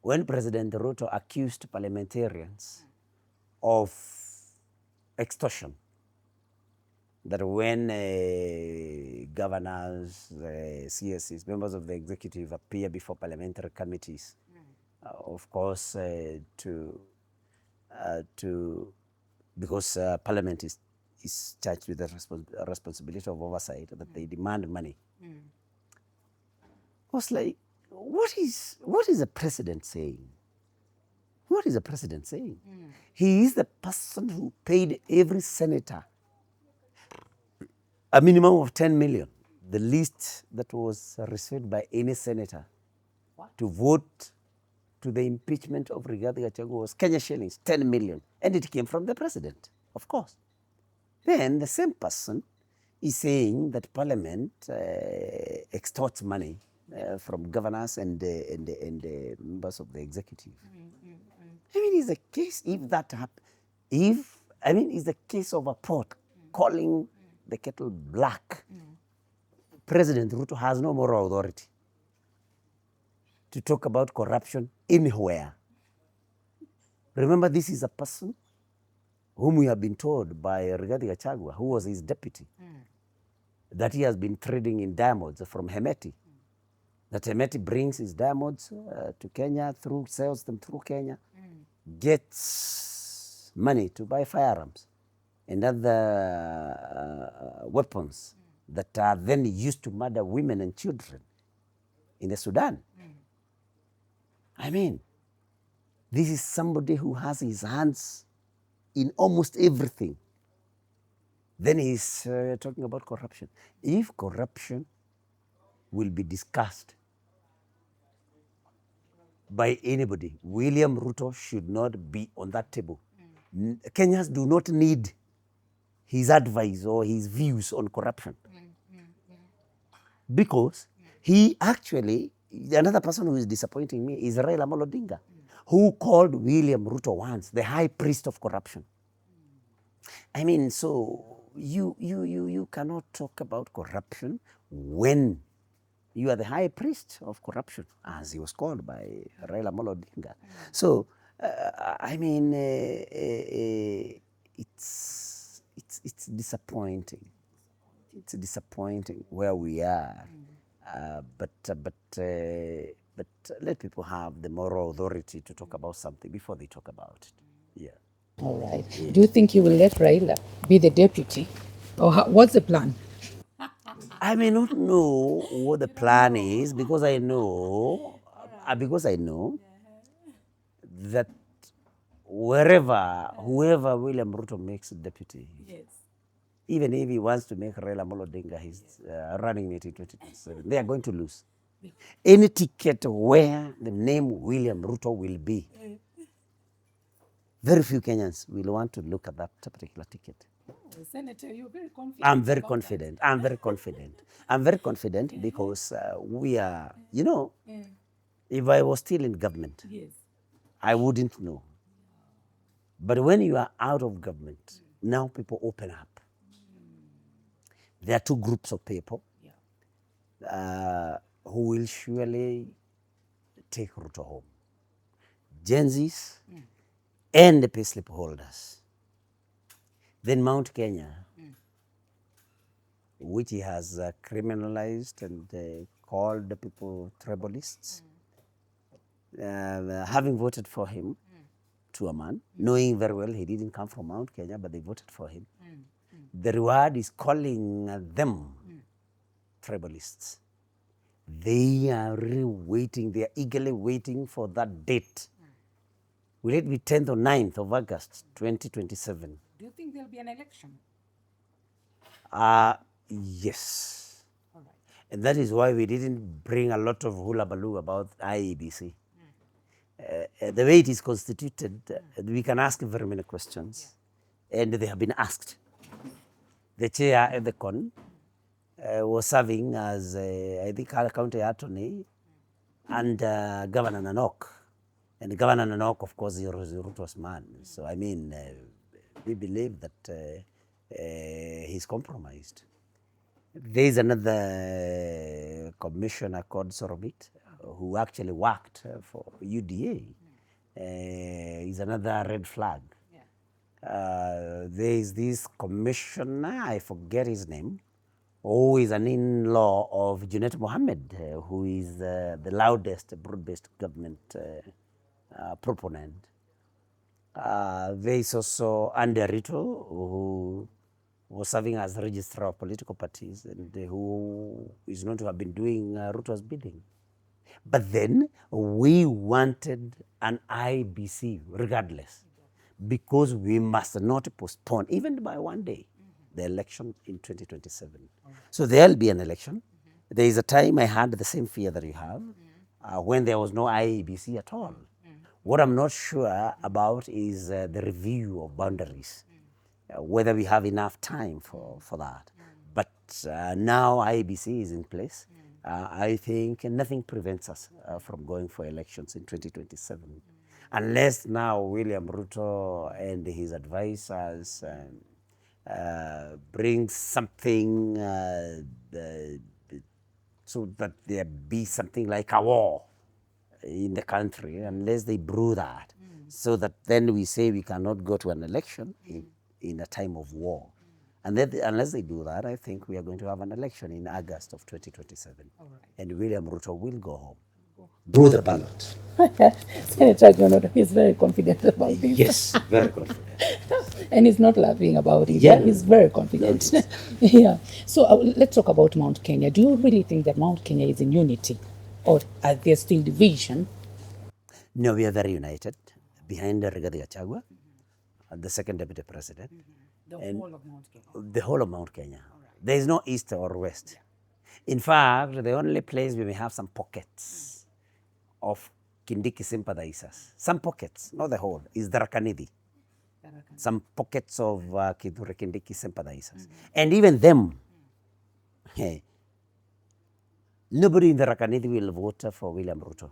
when President Ruto accused parliamentarians of extortion, that when governors, CSCs, members of the executive appear before parliamentary committees, of course, because parliament is charged with the responsibility of oversight, that they demand money. I was like, what is the president saying? What is the president saying? He is the person who paid every senator a minimum of 10 million, the least that was received by any senator to vote to the impeachment of Rigathi Gachagua was Kenya shillings, 10 million. And it came from the president, of course. Then the same person is saying that parliament extorts money from governors and members of the executive. I mean, it's a case, if that happens, it's the case of a pot calling the kettle black. President Ruto has no moral authority to talk about corruption anywhere. Remember, this is a person whom we have been told by Rigathi Gachagua, who was his deputy, that he has been trading in diamonds from Hemeti. That Hemeti brings his diamonds to Kenya, sells them through Kenya, gets money to buy firearms and other weapons that are then used to murder women and children in the Sudan. I mean, this is somebody who has his hands in almost everything. Then he's talking about corruption. If corruption will be discussed by anybody, William Ruto should not be on that table. Kenyans do not need his advice or his views on corruption. Because he actually, another person who is disappointing me is Raila Amolo Odinga, who called William Ruto once the high priest of corruption. I mean, so you cannot talk about corruption when you are the high priest of corruption, as he was called by Raila Amolo Odinga. So, I mean, it's disappointing. It's disappointing where we are, but let people have the moral authority to talk about something before they talk about it. Yeah. All right. Do you think you will let Raila be the deputy? Or what's the plan? I may not know what the plan is because I know that whoever William Ruto makes deputy, even if he wants to make Raila Amolo Odinga his running mate in 2027, they are going to lose. Any ticket where the name William Ruto will be, very few Kenyans will want to look at that particular ticket. Senator, you're very confident. I'm very confident. I'm very confident. I'm very confident because we are, if I was still in government, I wouldn't know. But when you are out of government, now people open up. There are two groups of people who will surely take Ruto home. Gen Zs and the payslip holders. Then Mount Kenya, which he has criminalized and called the people tribalists, having voted for him to a man, knowing very well he didn't come from Mount Kenya, but they voted for him. The reward is calling them tribalists. They are really waiting, they are eagerly waiting for that date. Will it be 10th or 9th of August, 2027? Do you think there'll be an election? Yes. All right. And that is why we didn't bring a lot of hula baloo about IEBC. The way it is constituted, we can ask very many questions, and they have been asked. The chair at the con was serving as, I think, county attorney and Governor Nanok. And Governor Nanok, of course, is Ruto's man. So, I mean, we believe that he's compromised. There is another commissioner called Sorobit who actually worked for UDA, is another red flag. There is this commissioner, I forget his name, who is an in-law of Junet Mohammed, who is the loudest broad-based government proponent. There is also Andy Ruto, who was serving as registrar of political parties and who is known to have been doing Ruto's bidding. But then we wanted an IBC regardless, because we must not postpone, even by one day, the election in 2027. So there'll be an election. There is a time I had the same fear that you have, when there was no IEBC at all. What I'm not sure about is the review of boundaries, whether we have enough time for that. But now IEBC is in place. I think nothing prevents us from going for elections in 2027. Unless now William Ruto and his advisors bring something so that there be something like a war in the country, unless they brew that, so that then we say we cannot go to an election in a time of war. And then, unless they do that, I think we are going to have an election in August of 2027. And William Ruto will go home. Through the ballot. Senator John, he's very confident about this. Yes, very confident. And he's not laughing about it. Yeah. He's very confident. Yes. Yeah. So let's talk about Mount Kenya. Do you really think that Mount Kenya is in unity, or are there still division? No, we are very united behind Rigathi Gachagua, the second deputy president. The whole of Mount Kenya. The whole of Mount Kenya. There is no east or west. In fact, the only place we may have some pockets of Kindiki sympathizers, some pockets, not the whole, is the Rakanidi. Some pockets of Kithure Kindiki sympathizers. And even them, nobody in the Rakanidi will vote for William Ruto.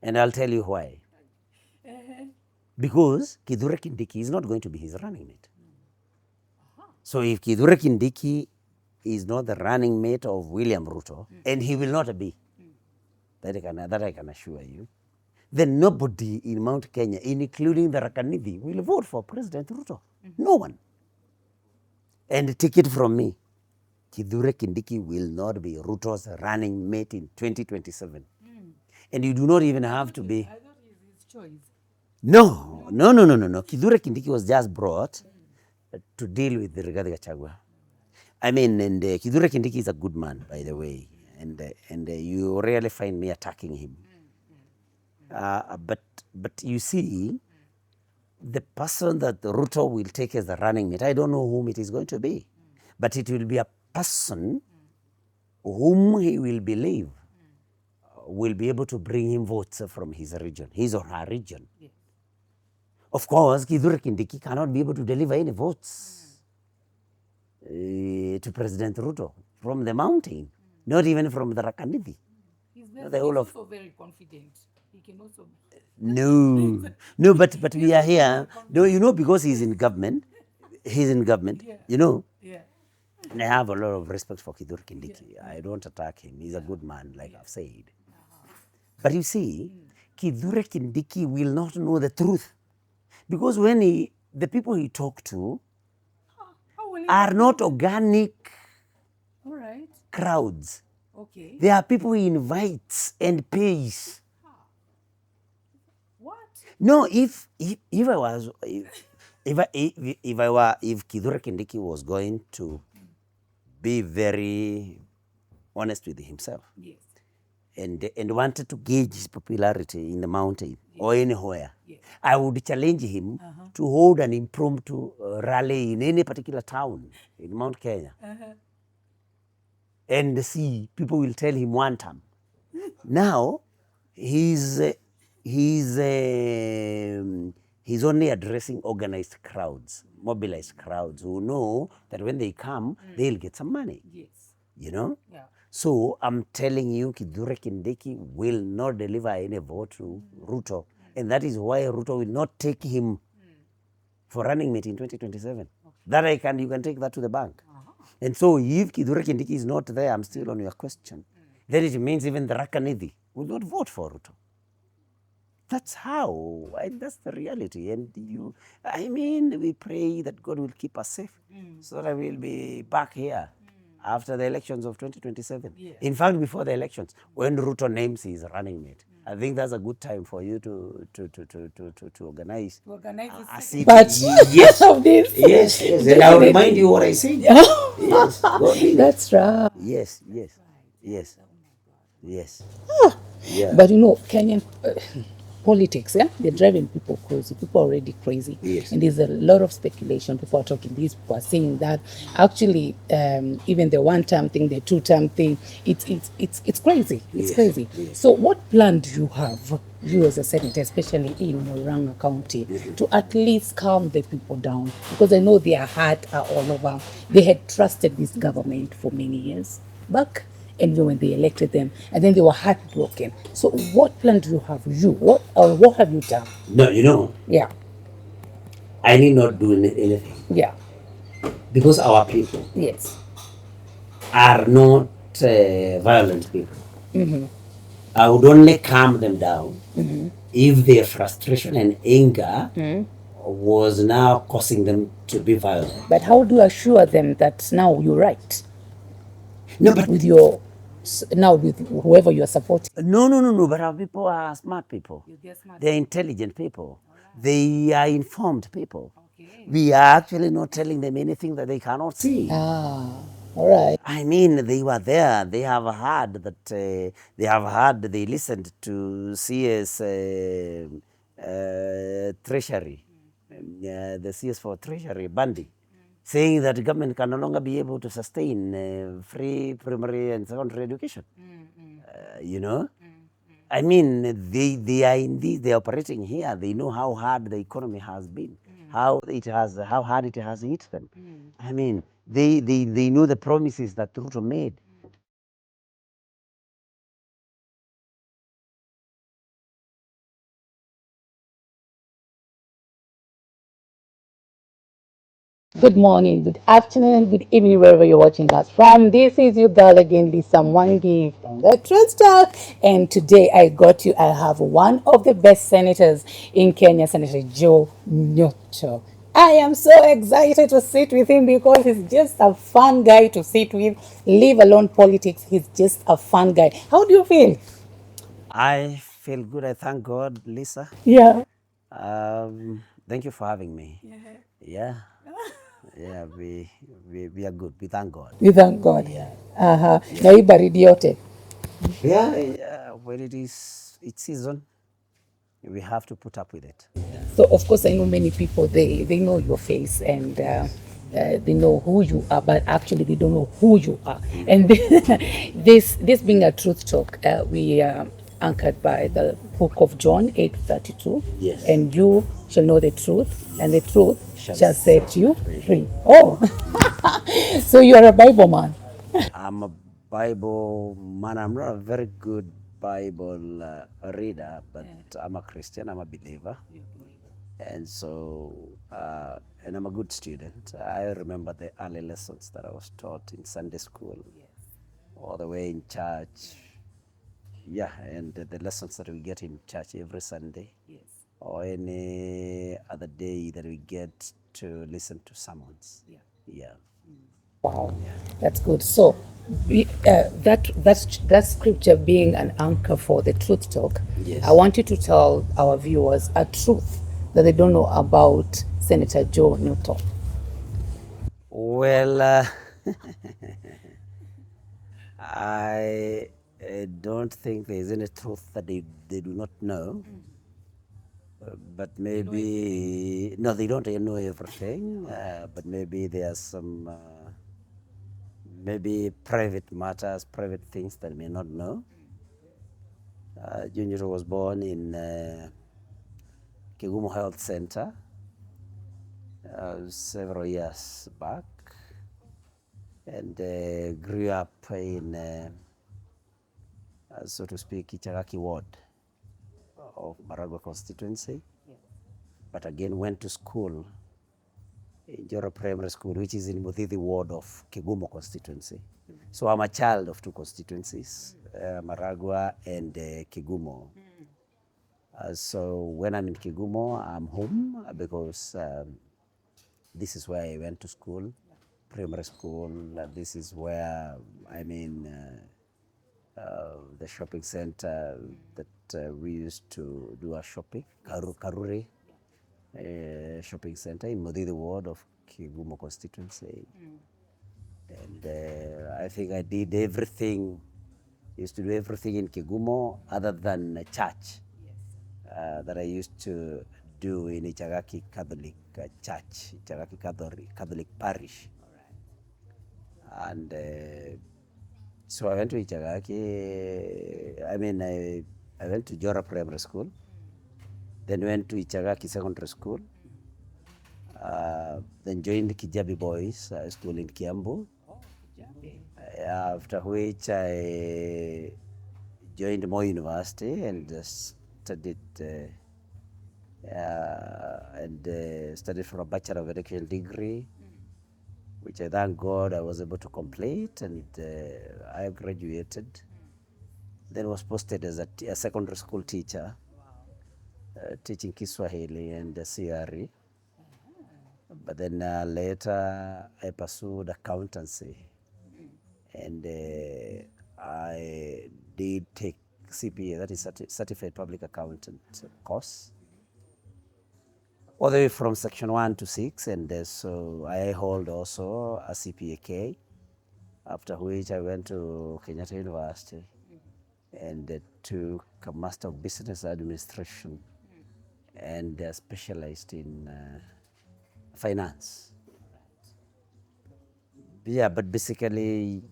And I'll tell you why. Because Kithure Kindiki is not going to be his running mate. So if Kithure Kindiki is not the running mate of William Ruto, and he will not be, that I can assure you, then nobody in Mount Kenya, including the Rakanidi, will vote for President Ruto. No one. And take it from me, Kithure Kindiki will not be Ruto's running mate in 2027. And you do not even have to be. I thought it was his choice. No. Kithure Kindiki was just brought to deal with the Rigathi Gachagua. I mean, and Kithure Kindiki is a good man, by the way, and you rarely find me attacking him. But you see, the person that Ruto will take as the running mate, I don't know whom it is going to be, but it will be a person whom he will believe will be able to bring him votes from his region, his or her region. Yes. Of course, Kithure Kindiki cannot be able to deliver any votes to President Ruto from the mountain, not even from the Rakanidi. He's also very confident. He can also... No, but we are here. No, because he's in government. He's in government, Yeah. And I have a lot of respect for Kithure Kindiki. I don't attack him. He's a good man, like I've said. But you see, Kithure Kindiki will not know the truth. Because when the people he talked to are not organic crowds. Okay. They are people he invites and pays. What? No, if Kithure Kindiki was going to be very honest with himself, yes, and wanted to gauge his popularity in the mountain, yes, or anywhere, yes, I would challenge him to hold an impromptu rally in any particular town in Mount Kenya. And see, people will tell him one time. Now, he's only addressing organized crowds, mobilized crowds who know that when they come, they'll get some money. yes, Yeah. So I'm telling you, Kithure Kindiki will not deliver any vote to Ruto. And that is why Ruto will not take him for running mate in 2027. Okay. You can take that to the bank. And so if Kithure Kindiki is not there, I'm still on your question. then it means even the Rakanidi will not vote for Ruto. That's how, that's the reality. And I mean, we pray that God will keep us safe so that we'll be back here after the elections of 2027. Yeah. In fact, before the elections, when Ruto names his running mate, I think that's a good time for you to organize. A city. But yes, of this. yes, yes. And I'll remind you what I said. Yes, God willing. That's right. Yes, yes, yes, yes. Yeah. But you know, Kenyan politics, yeah, they're driving people crazy. People are already crazy. Yes. And there's a lot of speculation. People are talking this, people are saying that. Actually, even the one-term thing, the two-term thing, it's crazy. It's Yes, crazy. yes. So what plan do you have, you as a senator, especially in Murang'a County, to at least calm the people down? Because I know their heart are all over. They had trusted this government for many years back, and even when they elected them, and then they were heartbroken. So what plan do you have? What have you done? No, you know, Yeah, I need not do anything yeah, because our people yes. are not violent people. I would only calm them down if their frustration and anger was now causing them to be violent. But how do you assure them that now you're right No, but with your now with whoever you are supporting? no. But our people are smart people. They're intelligent people. They are informed people. We are actually not telling them anything that they cannot see. Ah, all right. I mean, they were there. They have heard that. They listened to CS Treasury, the CS for Treasury, Bundy, saying that government can no longer be able to sustain free primary and secondary education. You know, I mean, they are in this. They are operating here. They know how hard the economy has been, how hard it has hit them. I mean, they know the promises that Ruto made. Good morning, good afternoon, good evening, wherever you're watching us from. This is your girl again, Lisa Mwangi from the Truth Talk. And today I have one of the best senators in Kenya, Senator Joe Nyoto. I am so excited to sit with him because he's just a fun guy to sit with, leave alone politics. He's just a fun guy. How do you feel? I feel good. I thank God, Lisa. Yeah. Thank you for having me. Yeah. Yeah, we are good. We thank God. We thank God. Na hii baridi yote. Yeah, when it's season, we have to put up with it. So of course, I know many people they know your face and they know who you are, but actually they don't know who you are. And this being a truth talk, we are anchored by the book of John 8:32. Yes. And you shall know the truth, and the truth shall set you free. free. Oh, so you are a Bible man. I'm a Bible man. I'm not a very good Bible reader, but I'm a Christian. I'm a believer. And so, and I'm a good student. I remember the early lessons that I was taught in Sunday school, all the way in church. Yeah, and the lessons that we get in church every Sunday, or any other day that we get to listen to sermons. Yeah. Wow, that's good. So, that scripture being an anchor for the truth talk, Yes. I want you to tell our viewers a truth that they don't know about Senator Joe Newton. Well, I don't think there's any truth that they do not know. But maybe, no, they don't know everything, but maybe there are some, maybe private matters, private things that may not know. Junior was born in Kigumo Health Center several years back, and grew up in, so to speak, Ichagaki ward of Maragua constituency, but again went to school in Joro Primary School, which is in Muthithi ward of Kigumo constituency. So I'm a child of two constituencies, Maragua and Kigumo. So when I'm in Kigumo, I'm home because this is where I went to school, primary school. This is where, I mean, the shopping center that we used to do our shopping, Karuri shopping center in Muthithi ward of Kigumo constituency. And I think I did everything, used to do everything in Kigumo other than church that I used to do in Ichagaki Catholic Church, Ichagaki Catholic Parish. And so I went to Ichagaki, I mean, I went to Jora Primary School, then went to Ichagaki Secondary School, then joined Kijabi Boys School in Kiambu. After which I joined Moi University and studied studied for a Bachelor of Education degree, which I thank God I was able to complete, and I graduated. Then was posted as a secondary school teacher, teaching Kiswahili and CRE. But then later I pursued accountancy, and I did take CPA, that is Certified Public Accountant course, all the way from section 1 to 6, and so I hold also a CPA-K, after which I went to Kenyatta University and took a Master of Business Administration and specialized in finance. Yeah, but basically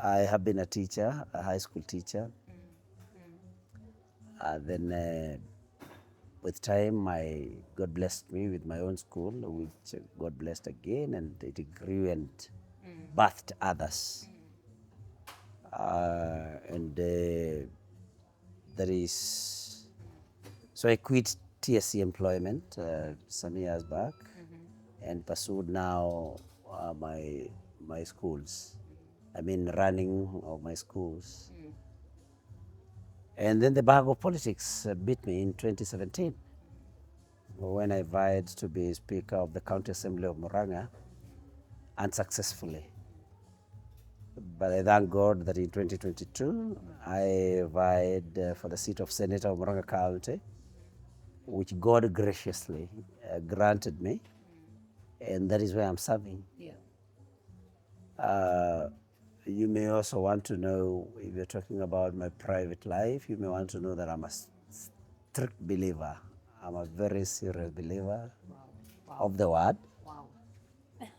I have been a teacher, a high school teacher. Then with time, God blessed me with my own school, which God blessed again, and it grew and birthed others. And that is, so I quit TSC employment some years back and pursued now my schools. I mean, running of my schools. And then the bag of politics beat me in 2017 when I vied to be Speaker of the County Assembly of Murang'a, unsuccessfully. But I thank God that in 2022, I vied for the seat of Senator of Murang'a County, which God graciously granted me, and that is where I'm serving. You may also want to know, if you're talking about my private life, you may want to know that I'm a strict believer. I'm a very serious believer of the word.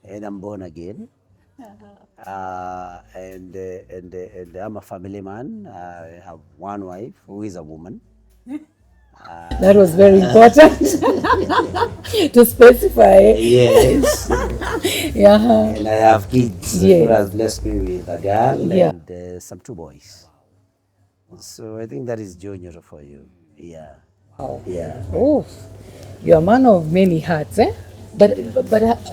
And I'm born again. And I'm a family man. I have one wife who is a woman. That was very important to specify. Yes. Yeah. And I have kids. Yes. God has blessed me with a girl Yeah. and some two boys. So I think that is junior for you. Yeah. Wow. Yeah. Oh, you're a man of many hats, eh? But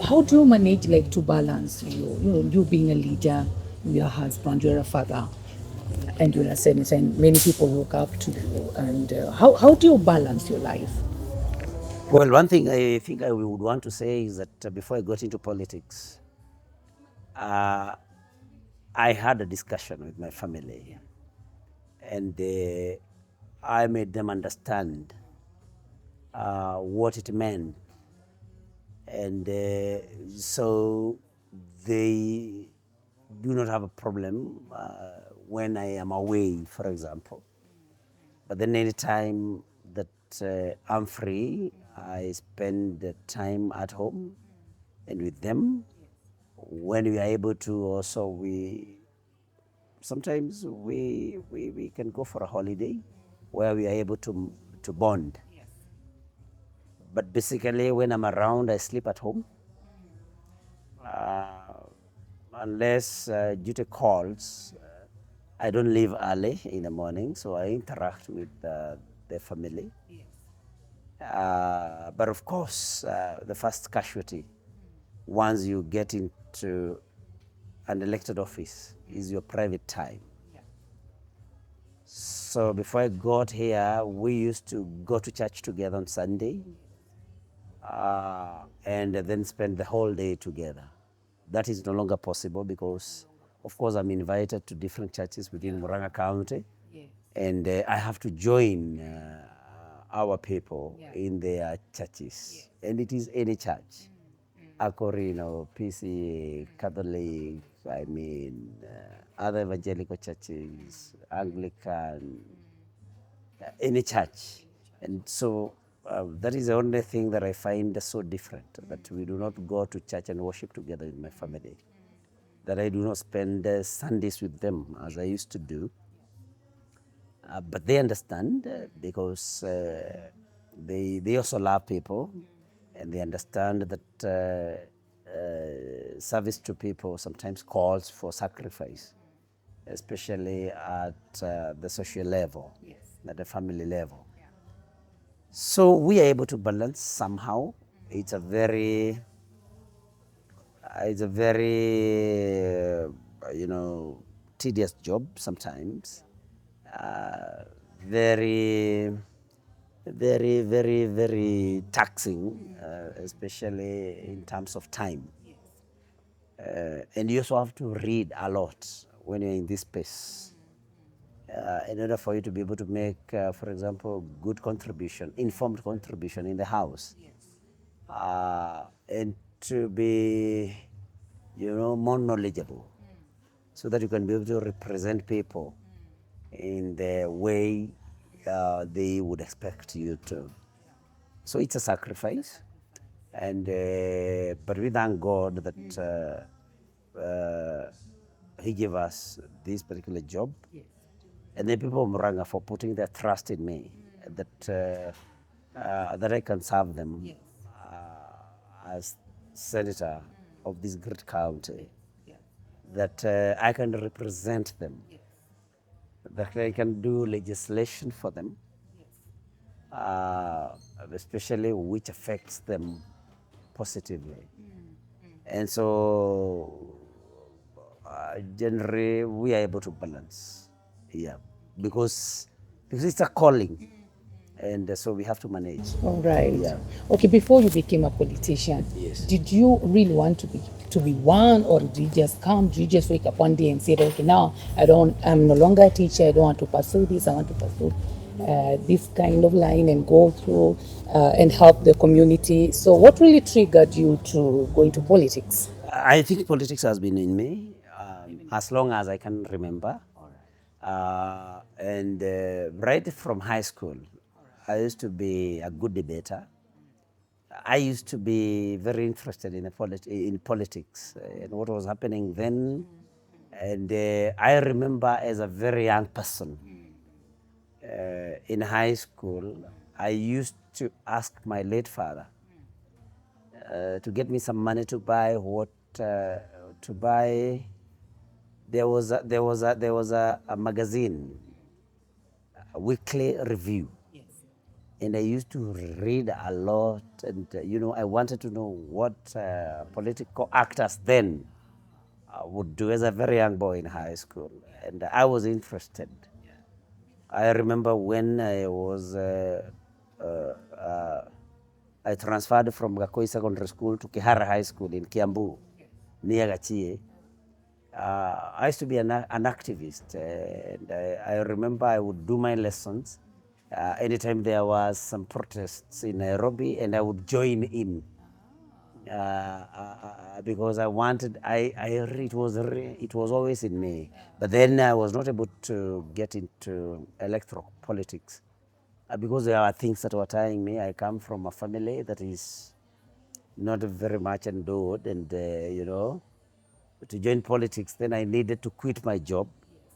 how do you manage like to balance you being a leader, your husband, you're a father, and you're a senator, and many people look up to you. And how do you balance your life? Well, one thing I think I would want to say is that before I got into politics, I had a discussion with my family, and I made them understand what it meant. And so they do not have a problem when I am away, for example. But then anytime that I'm free, I spend the time at home and with them. When we are able to also, sometimes we can go for a holiday where we are able to bond. But basically when I'm around, I sleep at home. Unless duty calls, I don't leave early in the morning, so I interact with the family. But of course, the first casualty, once you get into an elected office, is your private time. So before I got here, we used to go to church together on Sunday and then spend the whole day together. That is no longer possible because, of course, I'm invited to different churches within Murang'a County, and I have to join our people in their churches, and it is any church. Akorino, PCA, Catholic, other evangelical churches, Anglican, any church. And so that is the only thing that I find so different, that we do not go to church and worship together with my family, that I do not spend Sundays with them as I used to do. But they understand because they also love people, and they understand that service to people sometimes calls for sacrifice, especially at the social level, at the family level. So we are able to balance somehow. It's a very, tedious job sometimes. Very, very taxing, especially in terms of time. And you also have to read a lot when you're in this space. In order for you to be able to make, for example, good contribution, informed contribution in the house, and to be, more knowledgeable, so that you can be able to represent people in the way they would expect you to. So it's a sacrifice, and but we thank God that He gave us this particular job, and the people of Murang'a for putting their trust in me, that I can serve them as senator of this great county, that I can represent them, that I can do legislation for them, especially which affects them positively. And so generally we are able to balance, because it's a calling, and so we have to manage. All right. Okay, before you became a politician, did you really want to be one, or did you just come? Did you just wake up one day and say, okay, now I'm no longer a teacher, I don't want to pursue this, I want to pursue this kind of line and go through and help the community? So what really triggered you to go into politics? I think politics has been in me as long as I can remember. And right from high school, I used to be a good debater. I used to be very interested in politics and what was happening then. And I remember as a very young person in high school, I used to ask my late father to get me some money to buy to buy. There was a magazine, a weekly review, and I used to read a lot, and I wanted to know what political actors then would do as a very young boy in high school, and I was interested. I remember when I transferred from Gakoi Secondary School to Kihara High School in Kiambu, near Gachie. I used to be an activist, and I remember I would do my lessons anytime there was some protests in Nairobi, and I would join in because I wanted. It was always in me, but then I was not able to get into electoral politics because there are things that were tying me. I come from a family that is not very much endowed, and to join politics, then I needed to quit my job,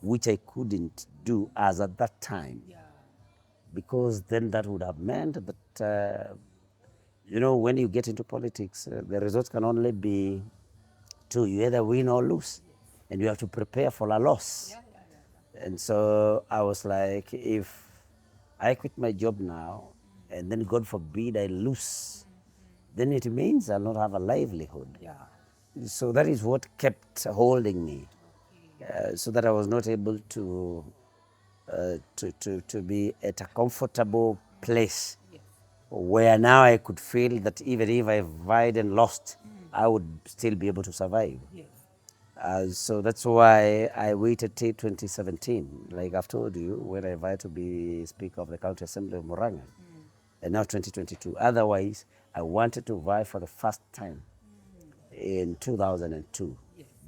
which I couldn't do as at that time, because then that would have meant that, when you get into politics, the results can only be two. You either win or lose, and you have to prepare for a loss. And so I was like, if I quit my job now and then God forbid I lose, then it means I'll not have a livelihood. Yeah. So that is what kept holding me, so that I was not able to be at a comfortable place where now I could feel that even if I vied and lost, I would still be able to survive. So that's why I waited till 2017, like I've told you, when I vied to be Speaker of the County Assembly of Moranga, and now 2022. Otherwise, I wanted to vie for the first time in 2002,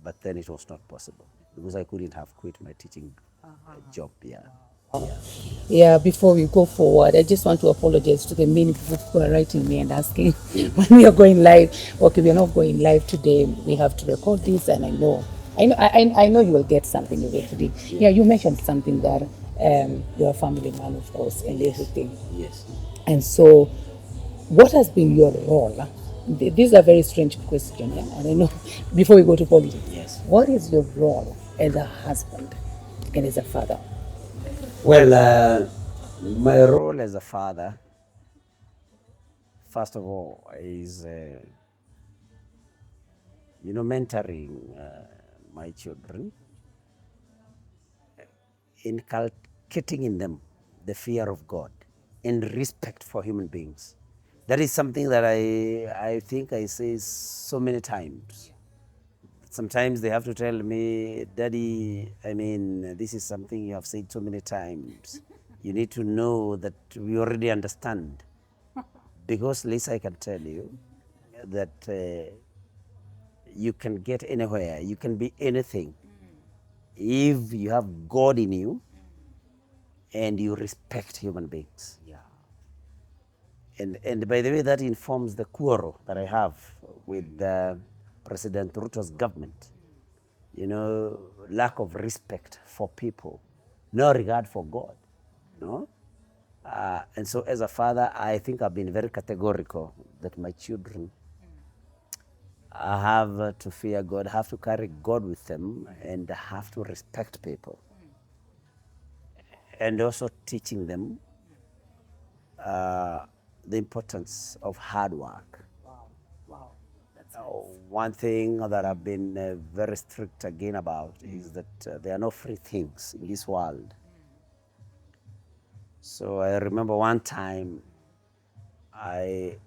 but then it was not possible because I couldn't have quit my teaching job. Yeah, before we go forward, I just want to apologize to the many people who are writing me and asking when we are going live. Okay, we are not going live today. We have to record this, and I know you will get something eventually. Yeah, you mentioned something that you're a family man, of course, and everything. Yes. And so, what has been your role? This is a very strange question, yeah? And I know before we go to politics. Yes. What is your role as a husband and as a father? Well, my role as a father, first of all, is mentoring my children, inculcating in them the fear of God and respect for human beings. That is something that I think I say so many times. Sometimes they have to tell me, Daddy, this is something you have said so many times. You need to know that we already understand. Because, Lisa, I can tell you that you can get anywhere, you can be anything if you have God in you and you respect human beings. And by the way, that informs the quarrel that I have with President Ruto's government. Lack of respect for people, no regard for God. And so as a father, I think I've been very categorical that my children have to fear God, have to carry God with them, and have to respect people. And also teaching them the importance of hard work. One thing that I've been very strict again about is that there are no free things in this world. So I remember one time I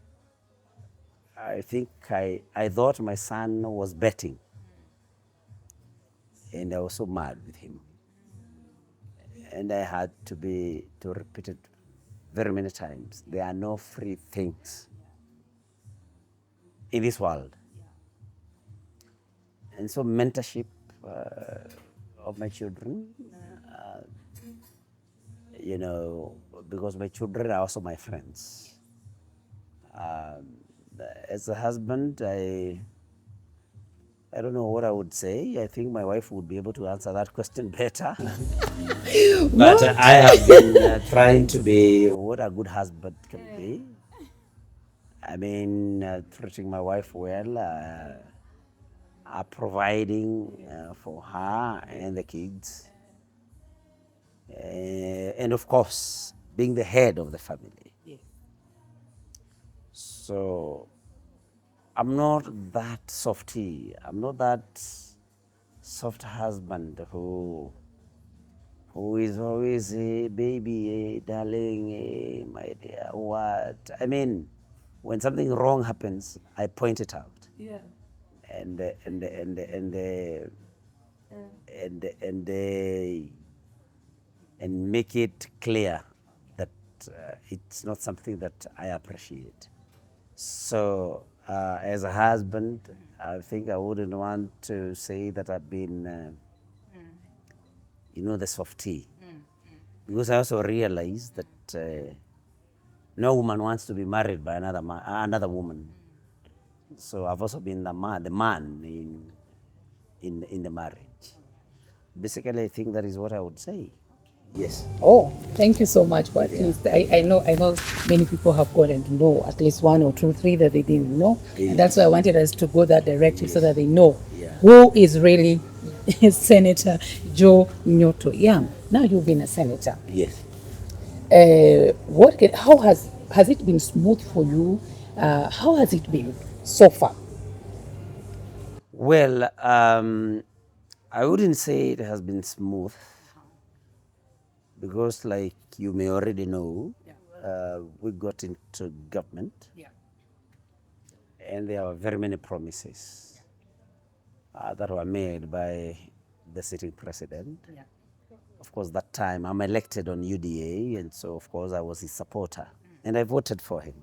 think I thought my son was betting, and I was so mad with him. And I had to repeat it very many times. There are no free things in this world. And so mentorship of my children, because my children are also my friends. As a husband, I don't know what I would say. I think my wife would be able to answer that question better. But I have been trying to be what a good husband can be. Treating my wife well, providing for her and the kids. And of course, being the head of the family. So I'm not that softy. I'm not that soft husband who is always a baby, darling, my dear, what? When something wrong happens, I point it out. And make it clear that it's not something that I appreciate. So as a husband, I think I wouldn't want to say that I've been, the softie. Because I also realize that no woman wants to be married by another woman. So I've also been the man in the marriage. Basically, I think that is what I would say. Yes. Oh, thank you so much. But at least I know many people have gotten to know at least one or two, three that they didn't know. Yeah. And that's why I wanted us to go that direction so that they know who is really Senator Joe Nyoto Young. Now you've been a senator. Yes. How has has it been smooth for you? How has it been so far? Well, I wouldn't say it has been smooth because, like you may already know, we got into government and there were very many promises that were made by the sitting president. Of course, that time I'm elected on UDA, and so of course I was his supporter, and I voted for him.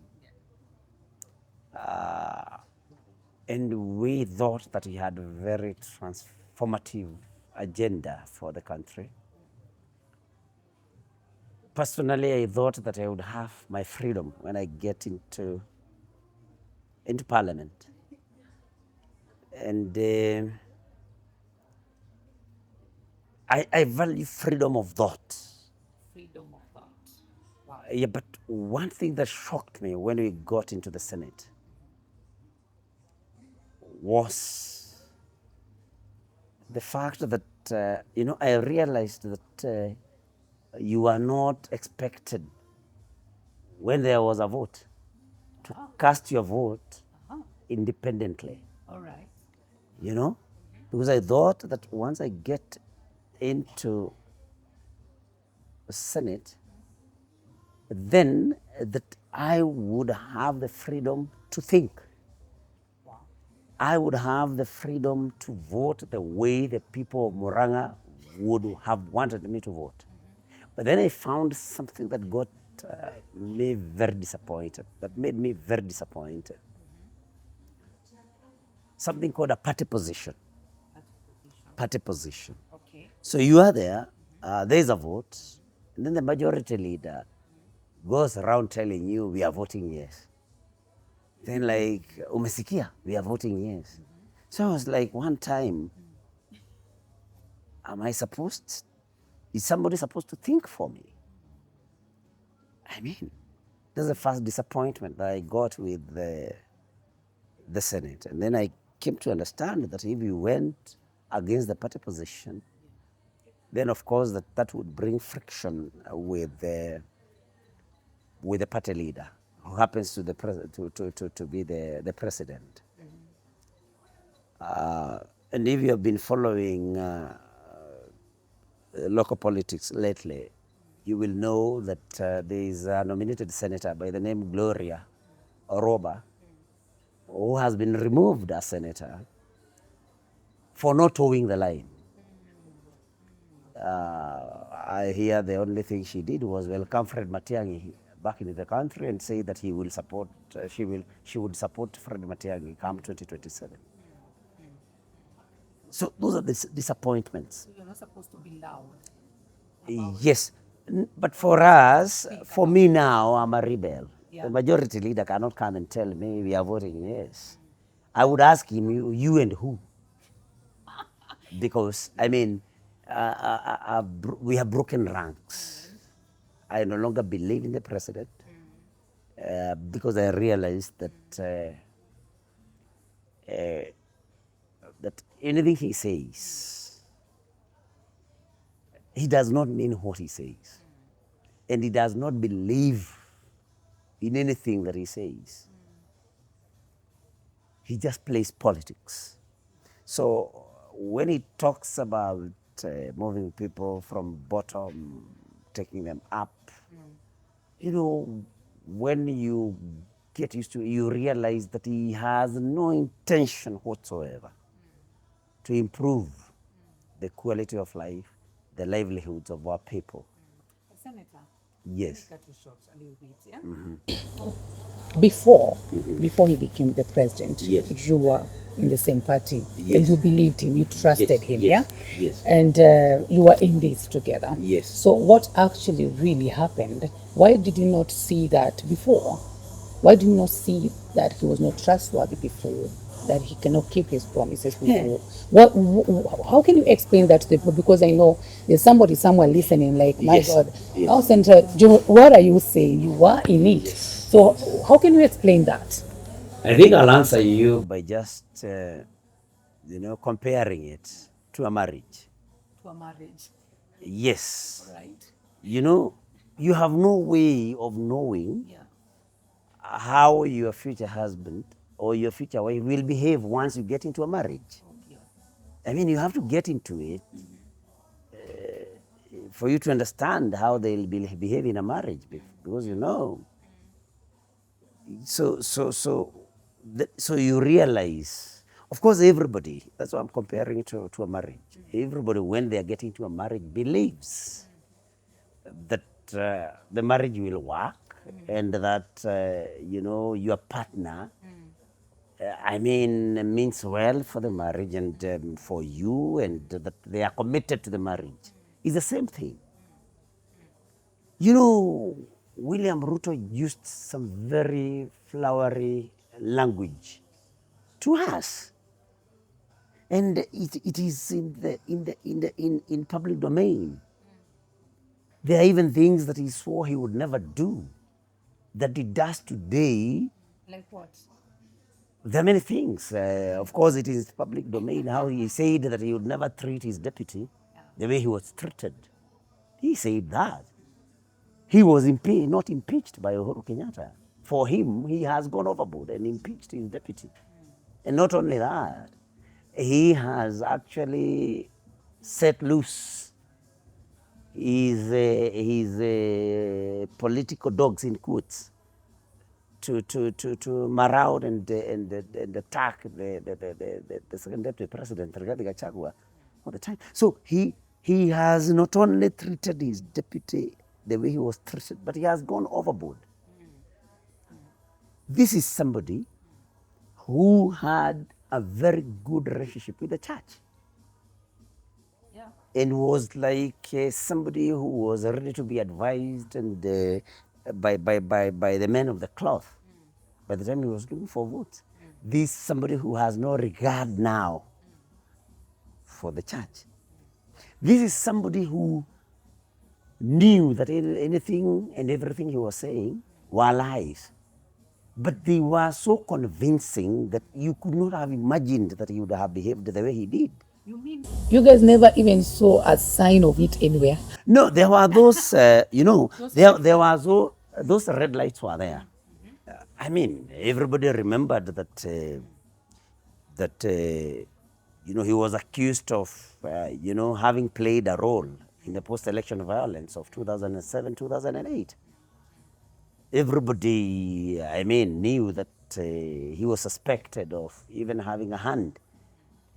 And we thought that he had a very transformative agenda for the country. Personally, I thought that I would have my freedom when I get into parliament. And I value freedom of thought. Freedom of thought. Wow. Yeah, but one thing that shocked me when we got into the Senate was the fact that, I realized that you are not expected when there was a vote to cast your vote independently. All right. Because I thought that once I get into the Senate, then that I would have the freedom to think. Wow. I would have the freedom to vote the way the people of Muranga would have wanted me to vote. But then I found something that got me very disappointed, that made me very disappointed. Something called a party position. Party position. Okay. So you are there, there's a vote, and then the majority leader goes around telling you, we are voting yes. Then like, umesikia, we are voting yes. So I was like, one time, is somebody supposed to think for me? I mean, that's the first disappointment that I got with the Senate. And then I came to understand that if you went against the party position, then of course that would bring friction with the party leader, who happens to be the president. And if you have been following local politics lately, you will know that there is a nominated senator by the name Gloria Oroba, who has been removed as senator for not towing the line. I hear the only thing she did was welcome Fred Matiang'i back in the country and say that he will support, she would support Fred Matiang'i come 2027. So those are the disappointments. So you're not supposed to be loud. Yes, but for us, for me now, I'm a rebel. Yeah. The majority leader cannot come and tell me we are voting yes. I would ask him, you and who? Because, I mean, we have broken ranks. I no longer believe in the president because I realized that that anything he says, he does not mean what he says. And he does not believe in anything that he says. He just plays politics. So when he talks about moving people from bottom, taking them up, when you get used to it, you realize that he has no intention whatsoever to improve the quality of life, the livelihoods of our people. Senator, Yes. cut you short a little bit, yeah? Before he became the president, Yes. you were in the same party. Yes. And you believed him, you trusted him, yes, yeah? yes. And you were in this together. Yes. So what actually really happened? Why did you not see that before? Why did you not see that he was not trustworthy before? That he cannot keep his promises before? How can you explain that to the people? Because I know there's somebody somewhere listening like, my Yes. God, Yes. oh, Senator, what are you saying? You were in it. Yes. So how can you explain that? I think I'll answer you by just, comparing it to a marriage. To a marriage. Yes. Right. You have no way of knowing Yeah. how your future husband or your future wife will behave once you get into a marriage. I mean, you have to get into it for you to understand how they'll behave in a marriage, because you know. So you realize, of course, everybody, that's why I'm comparing it to a marriage. Everybody, when they are getting to a marriage, believes that the marriage will work and that, you know, your partner, I mean, means well for the marriage and for you, and that they are committed to the marriage. It's the same thing. You know, William Ruto used some very flowery language to us, and it is in public domain. There are even things that he swore he would never do that he does today. Like what? There are many things. Of course, it is public domain how he said that he would never treat his deputy the way he was treated. He said that. He was not impeached by Uhuru Kenyatta. For him, he has gone overboard and impeached his deputy. And not only that, he has actually set loose his political dogs, in quotes, to maraud and attack the second deputy president, Rigathi Gachagua, all the time. So he has not only treated his deputy the way he was treated, but he has gone overboard. This is somebody who had a very good relationship with the church. Yeah. And was like somebody who was ready to be advised and by the men of the cloth. By the time he was looking for votes. This somebody who has no regard now for the church. This is somebody who knew that anything and everything he was saying were lies. But they were so convincing that you could not have imagined that he would have behaved the way he did. You mean you guys never even saw a sign of it anywhere? No, there were those, you know, there was those red lights were there. I mean, everybody remembered that you know, he was accused of, you know, having played a role in the post-election violence of 2007, 2008. Everybody, I mean, knew that he was suspected of even having a hand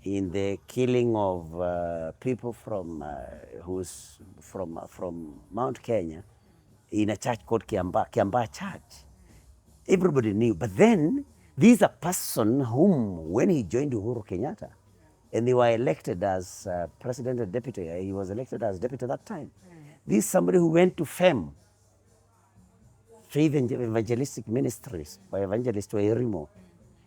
in the killing of people from from Mount Kenya in a church called Kiambaa Church. Everybody knew. But then, this is a person whom, when he joined Uhuru Kenyatta, and they were elected as president and deputy, he was elected as deputy that time. This is somebody who went to FEM, Faith Evangelistic Ministries, by Evangelist Wairimo,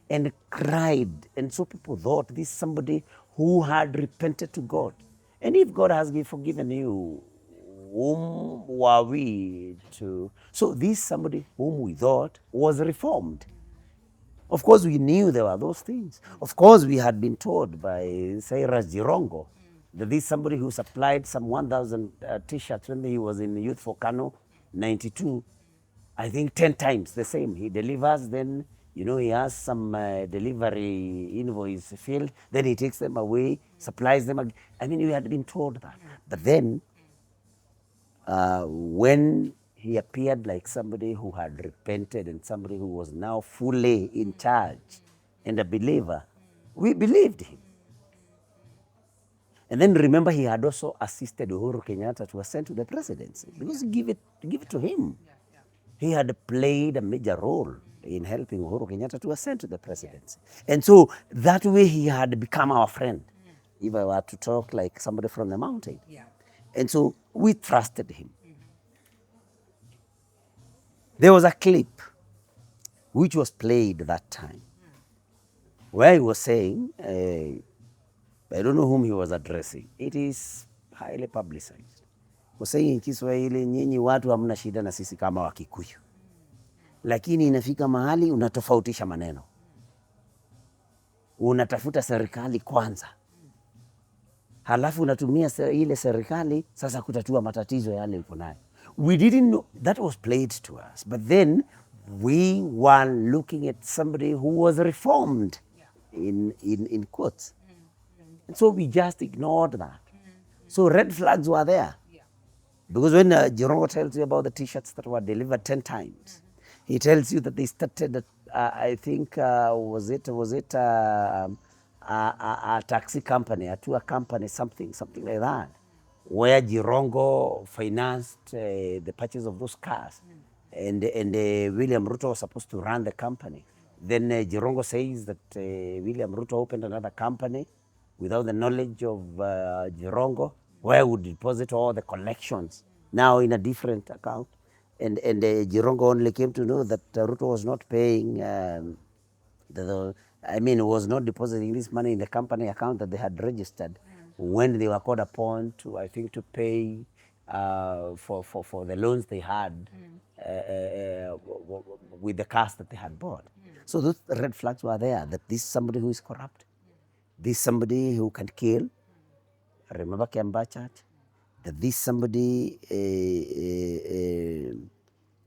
and cried. And so people thought this is somebody who had repented to God. And if God has forgiven you, whom were we to? So this somebody whom we thought was reformed. Of course, we knew there were those things. Of course, we had been told by Cyrus Jirongo that this somebody who supplied some 1,000 T-shirts when he was in Youth for Kano, 92, I think 10 times the same. He delivers, then, you know, he has some delivery invoice filled, then he takes them away, supplies them. I mean, we had been told that. But then, when he appeared like somebody who had repented and somebody who was now fully in charge and a believer, we believed him. And then remember, he had also assisted Uhuru Kenyatta to ascend to the presidency, because give it to him. He had played a major role in helping Uhuru Kenyatta to ascend to the presidency. And so that way he had become our friend, if I were to talk like somebody from the mountain. And so we trusted him. There was a clip which was played that time where he was saying, I don't know whom he was addressing. It is highly publicized. He was saying in Kiswahili, nyinyi watu hamna shida na sisi kama Wakikuyu, lakini inafika mahali unatofautisha maneno. Unatafuta serikali kwanza, halafu unatumia ile serikali sasa kutatua matatizo yale uko nayo. We didn't know that was played to us, but then We were looking at somebody who was reformed, in quotes. And so we just ignored that. So red flags were there. Because when Jirongo tells you about the T-shirts that were delivered 10 times, he tells you that they started, I think, was it a taxi company, a tour company, something like that, where Jirongo financed the purchase of those cars. And William Ruto was supposed to run the company. Then Jirongo says that William Ruto opened another company without the knowledge of Jirongo, where would deposit all the collections now in a different account. And Jirongo only came to know that Ruto was not paying, was not depositing this money in the company account that they had registered when they were called upon to, I think, to pay for the loans they had with the cars that they had bought. So those red flags were there, that this is somebody who is corrupt. This is somebody who can kill. Remember Kiambaa Church? That this is somebody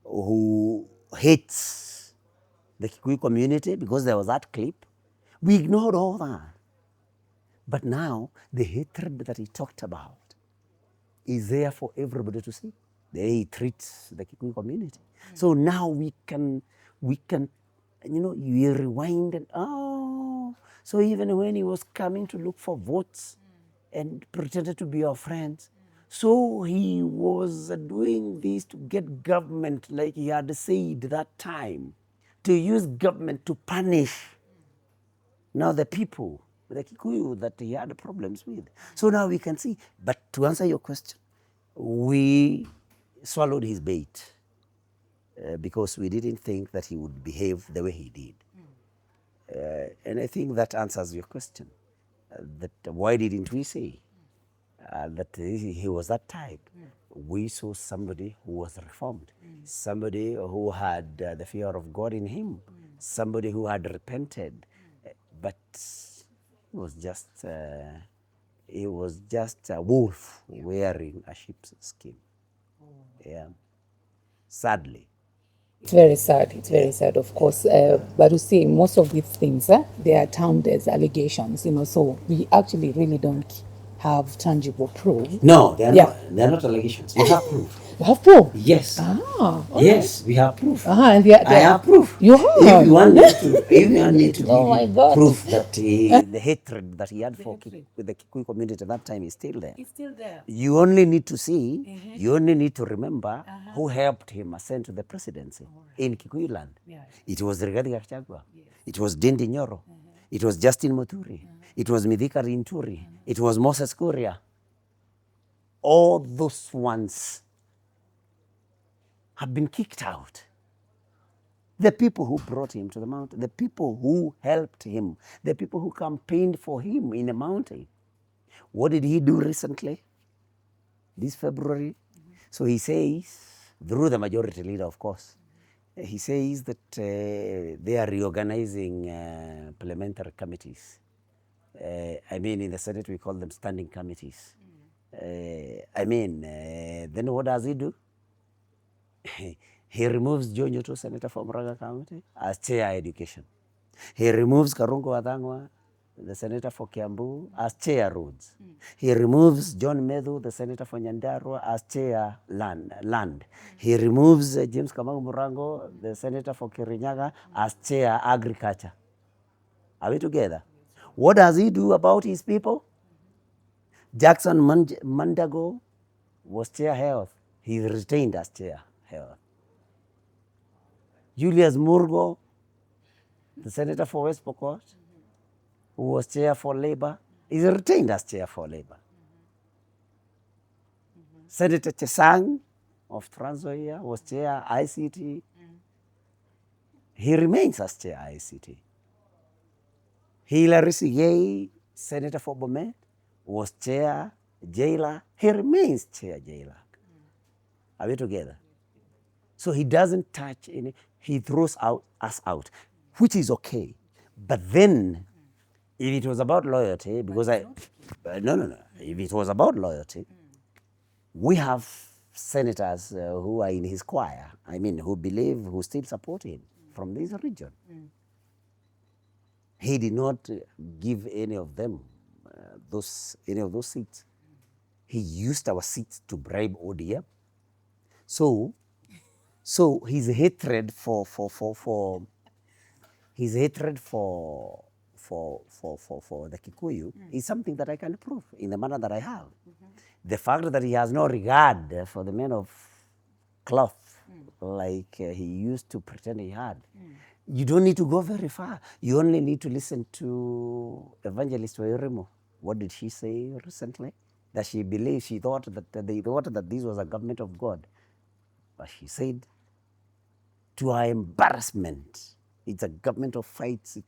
who hates the Kikuyu community, because there was that clip. We ignored all that. But now the hatred that he talked about is there for everybody to see. The way he treats the Kikuyu community. So now we can, you rewind and, so even when he was coming to look for votes and pretended to be our friends, so he was doing this to get government, like he had said that time, to use government to punish now the people, the Kikuyu that he had problems with. So now we can see. But to answer your question, we swallowed his bait because we didn't think that he would behave the way he did. And I think that answers your question. That why didn't we say that he was that type? We saw somebody who was reformed, somebody who had the fear of God in him, somebody who had repented, but he was just a wolf wearing a sheep's skin. Yeah, sadly. It's very sad. It's very sad, of course. But you see, most of these things, they are termed as allegations, so we actually really don't have tangible proof. No, they're not allegations. We have proof. You have proof? Yes. Yes, we have proof. I have proof. You have? If you want me to Oh my God. proof that the hatred that he had for the Kikuyu community at that time is still there. It's still there. You only need to see, you only need to remember who helped him ascend to the presidency in Kikuyu land. It was Rigathi Gachagua. It was Ndindi Nyoro. It was Justin Muturi. It was Mithika Linturi. It was Moses Kuria. All those ones have been kicked out. The people who brought him to the mountain, the people who helped him, the people who campaigned for him in the mountain. What did he do recently? This February? So he says, through the majority leader, of course, he says that they are reorganizing parliamentary committees. In the Senate we call them standing committees. Then what does he do? He removes John Nyoto, senator from Murang'a County, as chair education. He removes Karungo Wadhangwa, the senator for Kiambu, as chair roads. He removes John Medhu, the senator for Nyandarua, as chair land. He removes James Kamau Murango, the senator for Kirinyaga, as chair agriculture. Are we together? What does he do about his people? Jackson Mandago was chair health. He retained as chair health. Julius Murgo, the senator for West Pokot, who was chair for labor, is retained as chair for labor. Senator Chesang of Trans Nzoia was chair ICT. He remains as chair ICT. Hilary Sigei, senator for Bomet, was chair jailer. He remains chair jailer. Are we together? So he doesn't touch any, he throws us out, which is okay. But then, if it was about loyalty, because no. If it was about loyalty, we have senators who are in his choir, I mean, who believe, who still support him from this region. He did not give any of them any of those seats. He used our seats to bribe ODM. So his hatred for his hatred for the Kikuyu is something that I can prove in the manner that I have. The fact that he has no regard for the men of cloth like he used to pretend he had. You don't need to go very far. You only need to listen to Evangelist Wairemo. What did she say recently? That she believed, she thought that they thought that this was a government of God. But she said, to our embarrassment, it's a government of fights.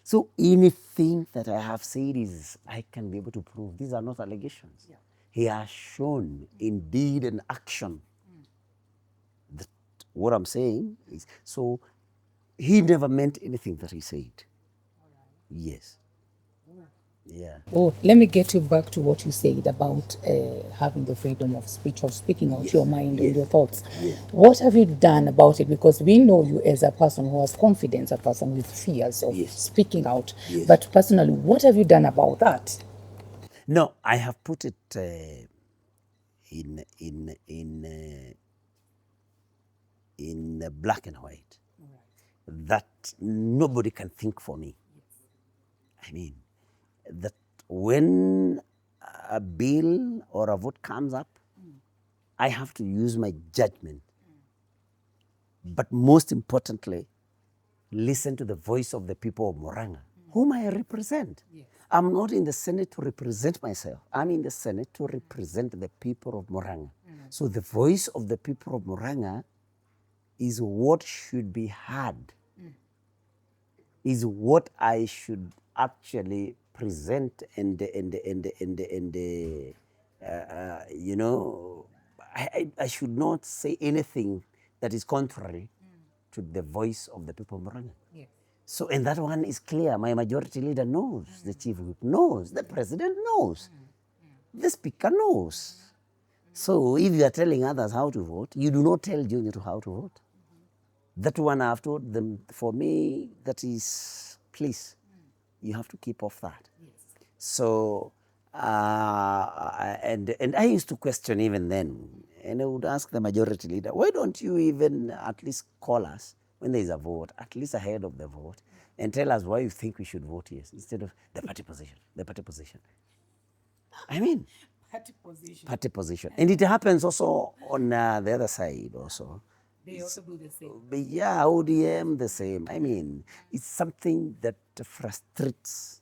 So anything that I have said is, I can be able to prove. These are not allegations. Yeah. He has shown in deed and action that what I'm saying is, so he never meant anything that he said. Yes. Yeah. Oh, let me get you back to what you said about having the freedom of speech, of speaking out your mind and your thoughts. What have you done about it? Because we know you as a person who has confidence, a person with fears of speaking out. But personally, what have you done about that? No, I have put it in black and white, that nobody can think for me. I mean, that when a bill or a vote comes up, I have to use my judgment. But most importantly, listen to the voice of the people of Murang'a, whom I represent. I'm not in the Senate to represent myself. I'm in the Senate to represent the people of Murang'a. So the voice of the people of Murang'a is what should be heard, is what I should actually present and you know, I should not say anything that is contrary to the voice of the people of Murang'a. So, and that one is clear. My majority leader knows, the chief whip knows, the president knows, the speaker knows. So if you are telling others how to vote, you do not tell Junior how to vote. That one I have told them, for me, that is, please, you have to keep off that. So, and I used to question even then, and I would ask the majority leader, why don't you even at least call us when there is a vote, at least ahead of the vote, and tell us why you think we should vote yes, instead of the party position, the party position. I mean, party position. And it happens also on the other side also. They also do the same. But yeah, ODM the same. I mean, it's something that frustrates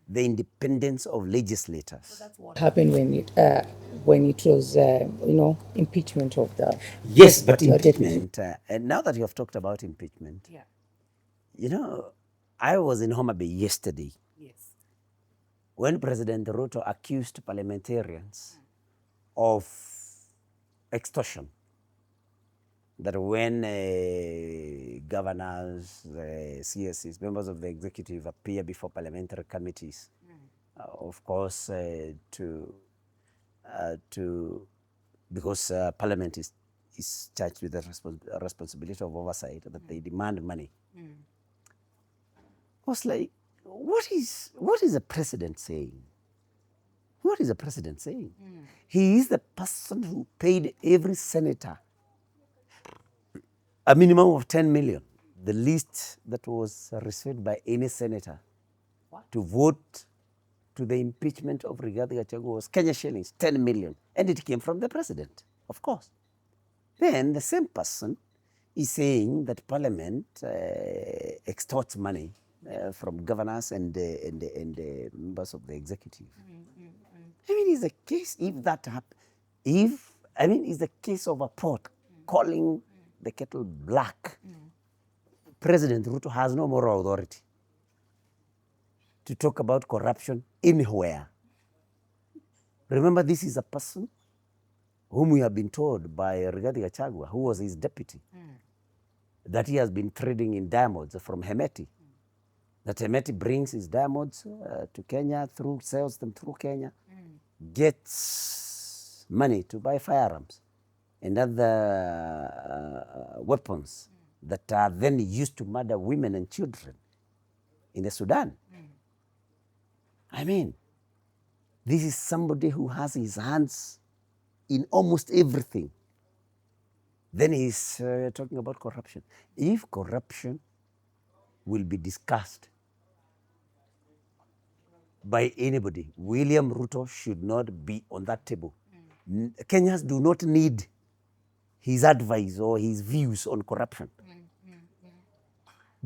the independence of legislators. So that's what happened when it was, impeachment of the... Yes, but impeachment, and now that you have talked about impeachment, you know, I was in Homa Bay yesterday when President Ruto accused parliamentarians of extortion. That when governors, CSCs, members of the executive appear before parliamentary committees, of course, because Parliament is charged with the responsibility of oversight, that they demand money. I was like, what is the president saying? What is the president saying? He is the person who paid every senator a minimum of 10 million, the least that was received by any senator to vote to the impeachment of Rigathi Gachagua was Kenya shillings, 10 million. And it came from the president, of course. Then the same person is saying that Parliament extorts money from governors and the members of the executive. I mean, it's a case, if that happens, it's a case of a pot calling the kettle black. President Ruto has no moral authority to talk about corruption anywhere. Remember, this is a person whom we have been told by Rigathi Gachagua, who was his deputy, that he has been trading in diamonds from Hemeti. That Hemeti brings his diamonds to Kenya, sells them through Kenya, gets arms, money to buy firearms and other weapons that are then used to murder women and children in the Sudan. I mean, this is somebody who has his hands in almost everything. Then he's talking about corruption. If corruption will be discussed by anybody, William Ruto should not be on that table. Kenyans do not need his advice or his views on corruption.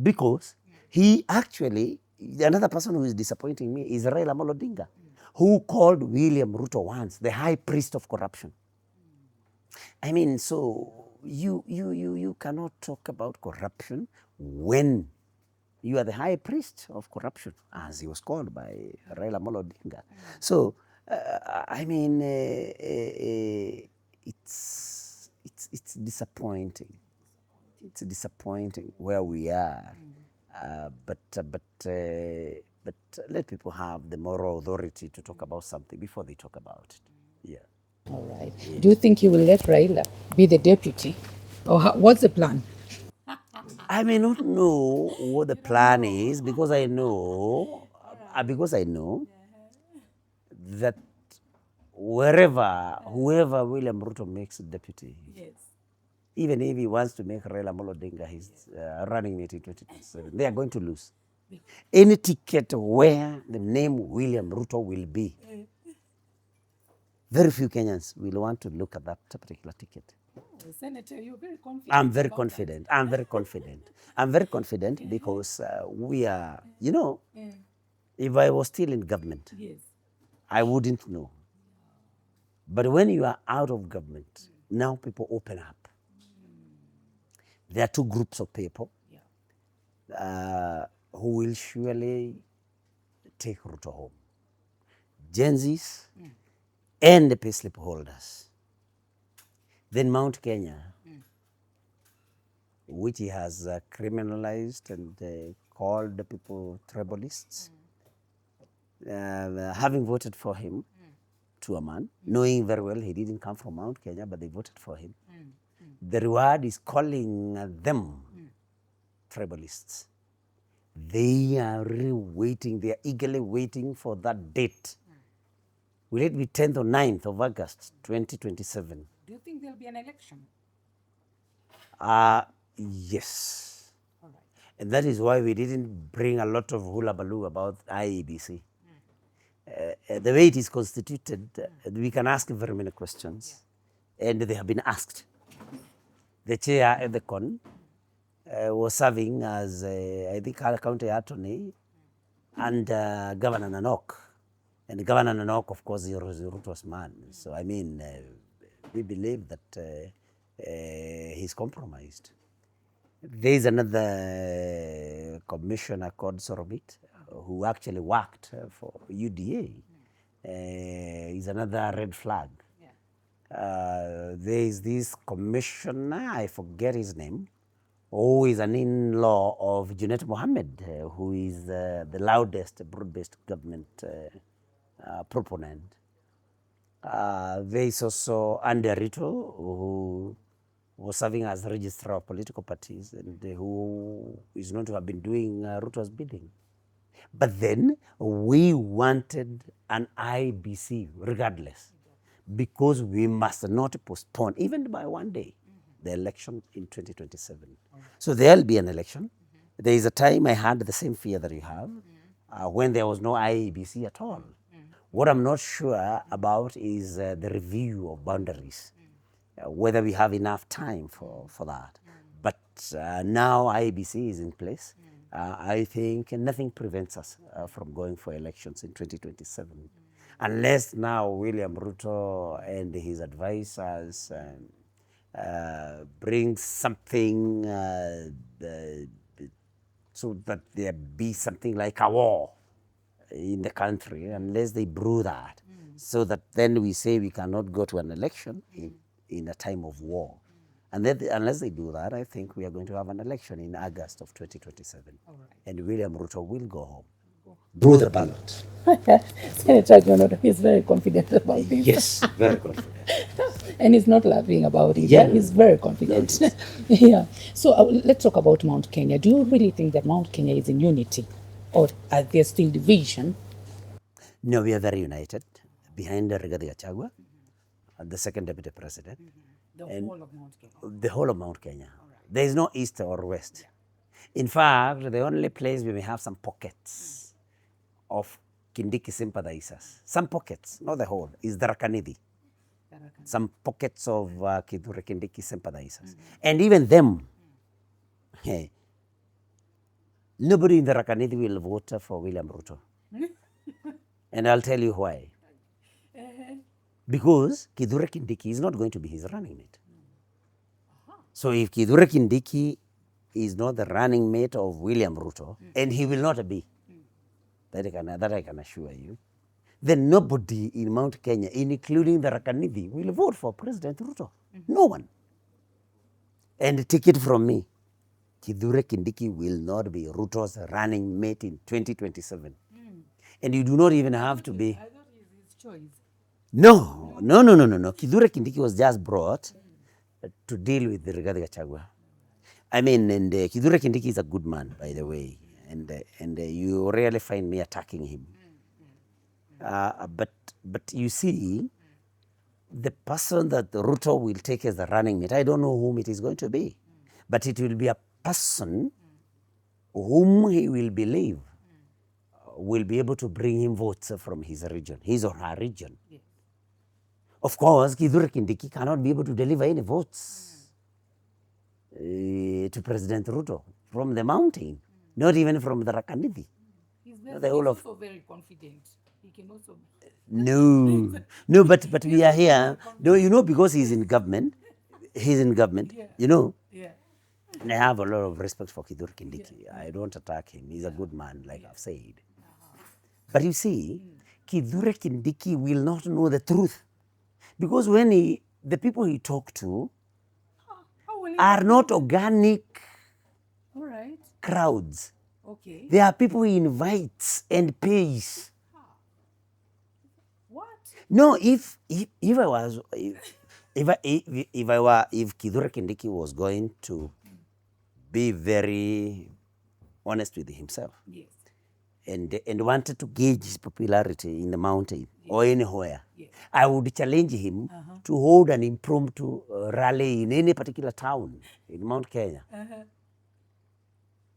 Because he actually, another person who is disappointing me is Raila Amolo Odinga, who called William Ruto once the high priest of corruption. I mean, so you cannot talk about corruption when you are the high priest of corruption, as he was called by Raila Amolo Odinga. So, I mean, it's disappointing. It's disappointing where we are, but let people have the moral authority to talk about something before they talk about it. Yeah. All right. Do you think you will let Raila be the deputy? Or what's the plan? I may not know what the plan is because I know that whoever William Ruto makes deputy, even if he wants to make Raila Amolo Odinga his running mate in 2027, they are going to lose. Any ticket where the name William Ruto will be, very few Kenyans will want to look at that particular ticket. Senator, you're very confident. I'm very confident. I'm very confident. I'm very confident because we are, you know, if I was still in government, I wouldn't know. But when you are out of government, now people open up. There are two groups of people who will surely take Ruto home. Gen Zs and the payslip holders. Then Mount Kenya, which he has criminalized and called the people tribalists, having voted for him to a man, knowing very well he didn't come from Mount Kenya, but they voted for him. The reward is calling them tribalists. They are really waiting, they are eagerly waiting for that date. Will it be 10th or 9th of August, 2027? Do you think there'll be an election? Yes. All right. And that is why we didn't bring a lot of hula baloo about IEBC. The way it is constituted, we can ask very many questions, and they have been asked. The chair at the con was serving as, I think, county attorney and Governor Nanok. And Governor Nanok, of course, is Ruto's man. So, I mean, we believe that he's compromised. There is another commissioner called Sorobit who actually worked for UDA. He's another red flag. There is this commissioner, I forget his name, who is an in-law of Junet Mohammed, who is the loudest broad-based government proponent. There is also Andy Ruto, who was serving as registrar of political parties and who is known to have been doing Ruto's bidding. But then we wanted an IBC regardless, because we must not postpone, even by one day, the election in 2027. So there'll be an election. There is a time I had the same fear that you have, when there was no IEBC at all. What I'm not sure about is the review of boundaries, whether we have enough time for that. But now IEBC is in place. I think nothing prevents us from going for elections in 2027. Unless now William Ruto and his advisors bring something so that there be something like a war in the country, unless they brew that, so that then we say we cannot go to an election in a time of war. And then, unless they do that, I think we are going to have an election in August of 2027. Right. And William Ruto will go home. draw the ballot. Senator John is very confident about this. Yes, very confident. And he's not laughing about it. Yeah. He's very confident. Yeah. So let's talk about Mount Kenya. Do you really think that Mount Kenya is in unity, or are there still division? No, we are very united behind Rigathi Gachagua, the second deputy president. The whole of Mount Kenya. The whole of Mount Kenya. There is no east or west. In fact, the only place where we have some pockets of Kindiki sympathizers, some pockets, not the whole, is the Rakanidi. Some pockets of Kithure Kindiki sympathizers. And even them, hey, nobody in the Rakanidi will vote for William Ruto. And I'll tell you why. Because Kithure Kindiki is not going to be his running mate. So if Kithure Kindiki is not the running mate of William Ruto, and he will not be, that I can assure you, then nobody in Mount Kenya, including the Rakanidi, will vote for President Ruto. No one. And take it from me, Kithure Kindiki will not be Ruto's running mate in 2027. And you do not even have to be. I thought it's his choice. No. Kithure Kindiki was just brought to deal with the Rigathi Gachagua. I mean, and Kithure Kindiki is a good man, by the way, and you rarely find me attacking him. But you see, the person that Ruto will take as the running mate, I don't know whom it is going to be, but it will be a person whom he will believe will be able to bring him votes from his region, his or her region. Yes. Of course, Kithure Kindiki cannot be able to deliver any votes to President Ruto from the mountain, not even from the Rakanidi. He's also very confident. He can also... No, but we are here. No, you know, because he's in government. Yeah. You know. Yeah. And I have a lot of respect for Kithure Kindiki. Yeah. I don't attack him. He's a good man, like I've said. But you see, Kithure Kindiki will not know the truth. Because when the people he talked to are not organic crowds. Okay. They are people he invites and pays. What? No, if Kithure Kindiki was going to be very honest with himself, yes, and wanted to gauge his popularity in the mountain, yes, or anywhere, yes, I would challenge him to hold an impromptu rally in any particular town in Mount Kenya.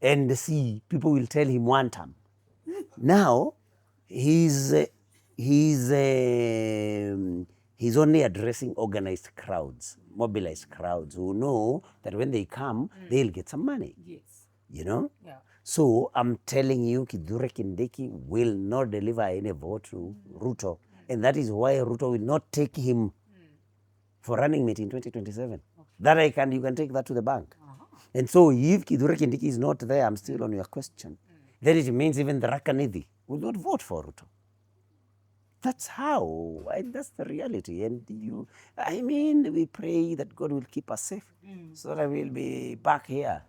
And see, people will tell him one time. Now, he's only addressing organized crowds, mobilized crowds who know that when they come, they'll get some money. Yes. You know? Yeah. So I'm telling you, Kithure Kindiki will not deliver any vote to Ruto. And that is why Ruto will not take him for running mate in 2027. Okay. That you can take that to the bank. And so if Kithure Kindiki is not there, I'm still on your question, then it means even the Rakanidi will not vote for Ruto. That's how, that's the reality. And we pray that God will keep us safe so that we'll be back here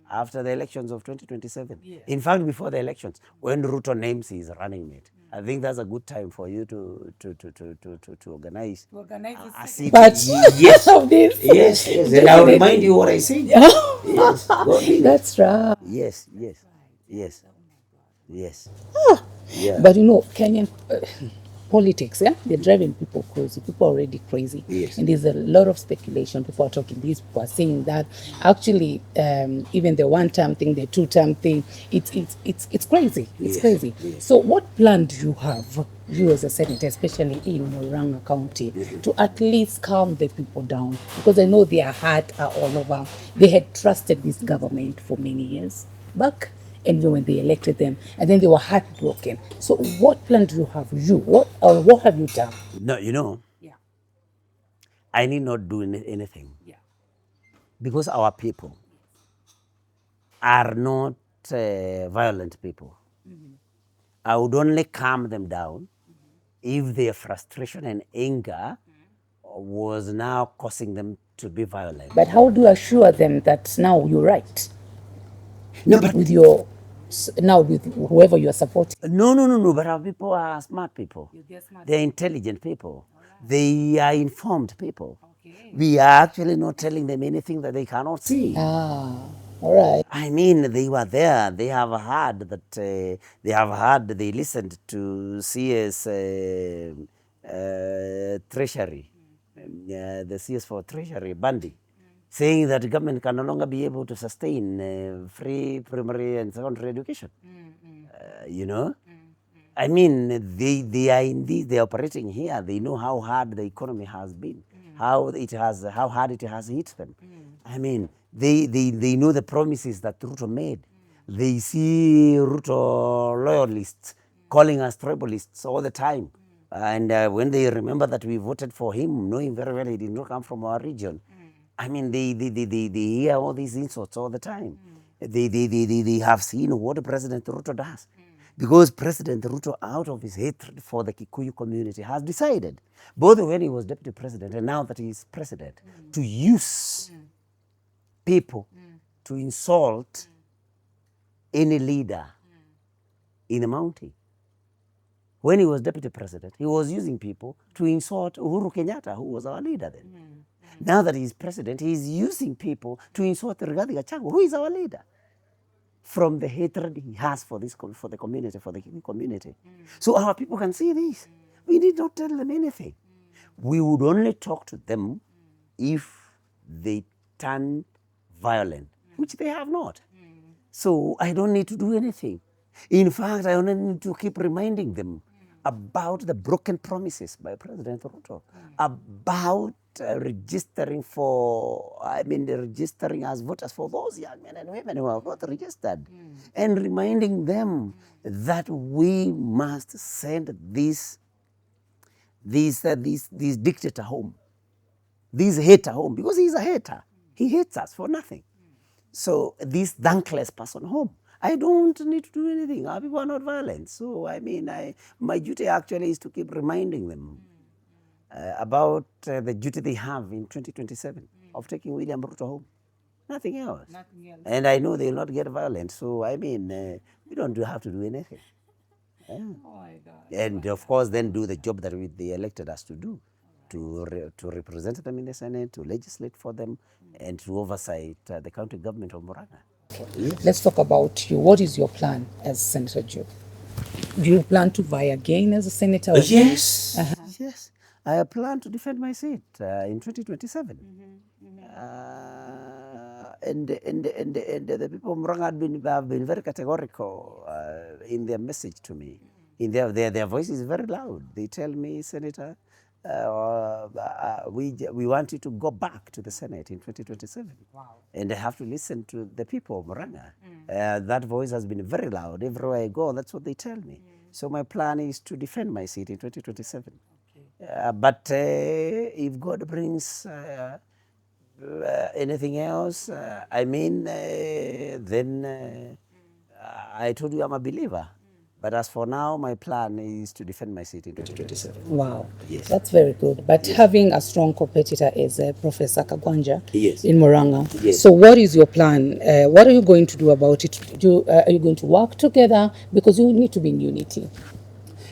after the elections of 2027. Yeah. In fact, before the elections, when Ruto names his running mate, I think that's a good time for you to organize. To organize a city. Yes, of this. Yes. And I'll remind you what I said. Yes. That's right. Yes. Yeah. But Kenyan politics, they're driving people crazy. People are already crazy. Yes. And there's a lot of speculation. People are talking this, people are saying that. Actually, even the one-term thing, the two-term thing, it's crazy. It's crazy. Yes. So what plan do you have, you as a senator, especially in Murang'a County, to at least calm the people down? Because I know their heart are all over. They had trusted this government for many years back. And when they elected them, and then they were heartbroken. So what plan do you have? What have you done? No, yeah, I need not do anything. Yeah. Because our people are not violent people. I would only calm them down if their frustration and anger was now causing them to be violent. But how do you assure them that now you're right? No, but with your now with whoever you are supporting? No. But our people are smart people. They're smart. They're intelligent people. They are informed people. We are actually not telling them anything that they cannot see. Ah, all right. I mean, they were there. They have heard that. They listened to CS Treasury, the CS for Treasury, Bundy, saying that government can no longer be able to sustain free primary and secondary education. You know, I mean, they are indeed, they are operating here. They know how hard the economy has been, how hard it has hit them. I mean, they know the promises that Ruto made. They see Ruto loyalists calling us tribalists all the time. And when they remember that we voted for him, knowing very well he did not come from our region, I mean, they hear all these insults all the time. They have seen what President Ruto does. Because President Ruto, out of his hatred for the Kikuyu community, has decided, both when he was deputy president and now that he is president, to use people to insult any leader in the mountain. When he was deputy president, he was using people to insult Uhuru Kenyatta, who was our leader then. Now that he's president, he's using people to insult Rigathi Gachagua, who is our leader, from the hatred he has for the community, for the Kikuyu community. So our people can see this. We need not tell them anything. We would only talk to them if they turn violent, which they have not. So I don't need to do anything. In fact, I only need to keep reminding them about the broken promises by President Ruto, about registering as voters for those young men and women who have not registered, and reminding them that we must send this dictator home, this hater home, because he's a hater. He hates us for nothing. So this thankless person home. I don't need to do anything. Our people are not violent. So I mean, my duty actually is to keep reminding them about the duty they have in 2027 of taking William Ruto home. Nothing else. And I know they will not get violent. So I mean, we don't have to do anything. Yeah. Oh my God. And of course, then do the job that they elected us to do, to represent them in the Senate, to legislate for them, and to oversight the county government of Murang'a. Yes. Let's talk about you. What is your plan as Senator Joe? Do you plan to vie again as a senator? Yes. Yes. I plan to defend my seat in 2027. And the people of Murang'a have been very categorical in their message to me. In their voice is very loud. They tell me, Senator, we want you to go back to the Senate in 2027. Wow. And I have to listen to the people of Murang'a. That voice has been very loud. Everywhere I go, that's what they tell me. So my plan is to defend my seat in 2027. Okay. But if God brings anything else, then I told you I'm a believer. But as for now, my plan is to defend my seat in 2027. Wow. Yes. That's very good. But having a strong competitor is Professor Kagwanja Yes. in Murang'a. Yes. So what is your plan? What are you going to do about it? Are you going to work together? Because you need to be in unity.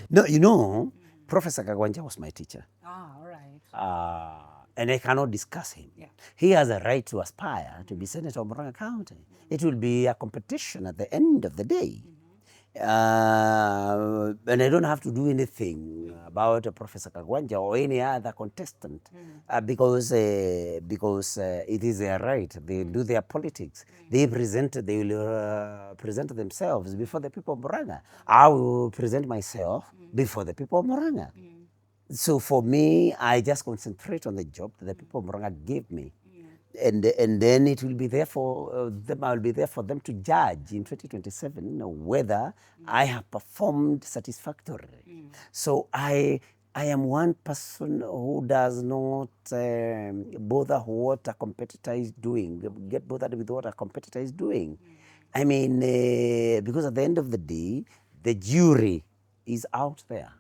No, you know, Professor Kagwanja was my teacher. Ah, all right. And I cannot discuss him. Yeah. He has a right to aspire to be Senator of Murang'a County. It will be a competition at the end of the day. And I don't have to do anything about Professor Kagwanja or any other contestant because it is their right. They do their politics. They will present themselves before the people of Murang'a. I will present myself before the people of Murang'a. So for me, I just concentrate on the job that the people of Murang'a gave me. And then it will be there for them. I will be there for them to judge in 2027 whether I have performed satisfactorily. So I am one person who does not bother what a competitor is doing, get bothered with what a competitor is doing. I mean, because at the end of the day, the jury is out there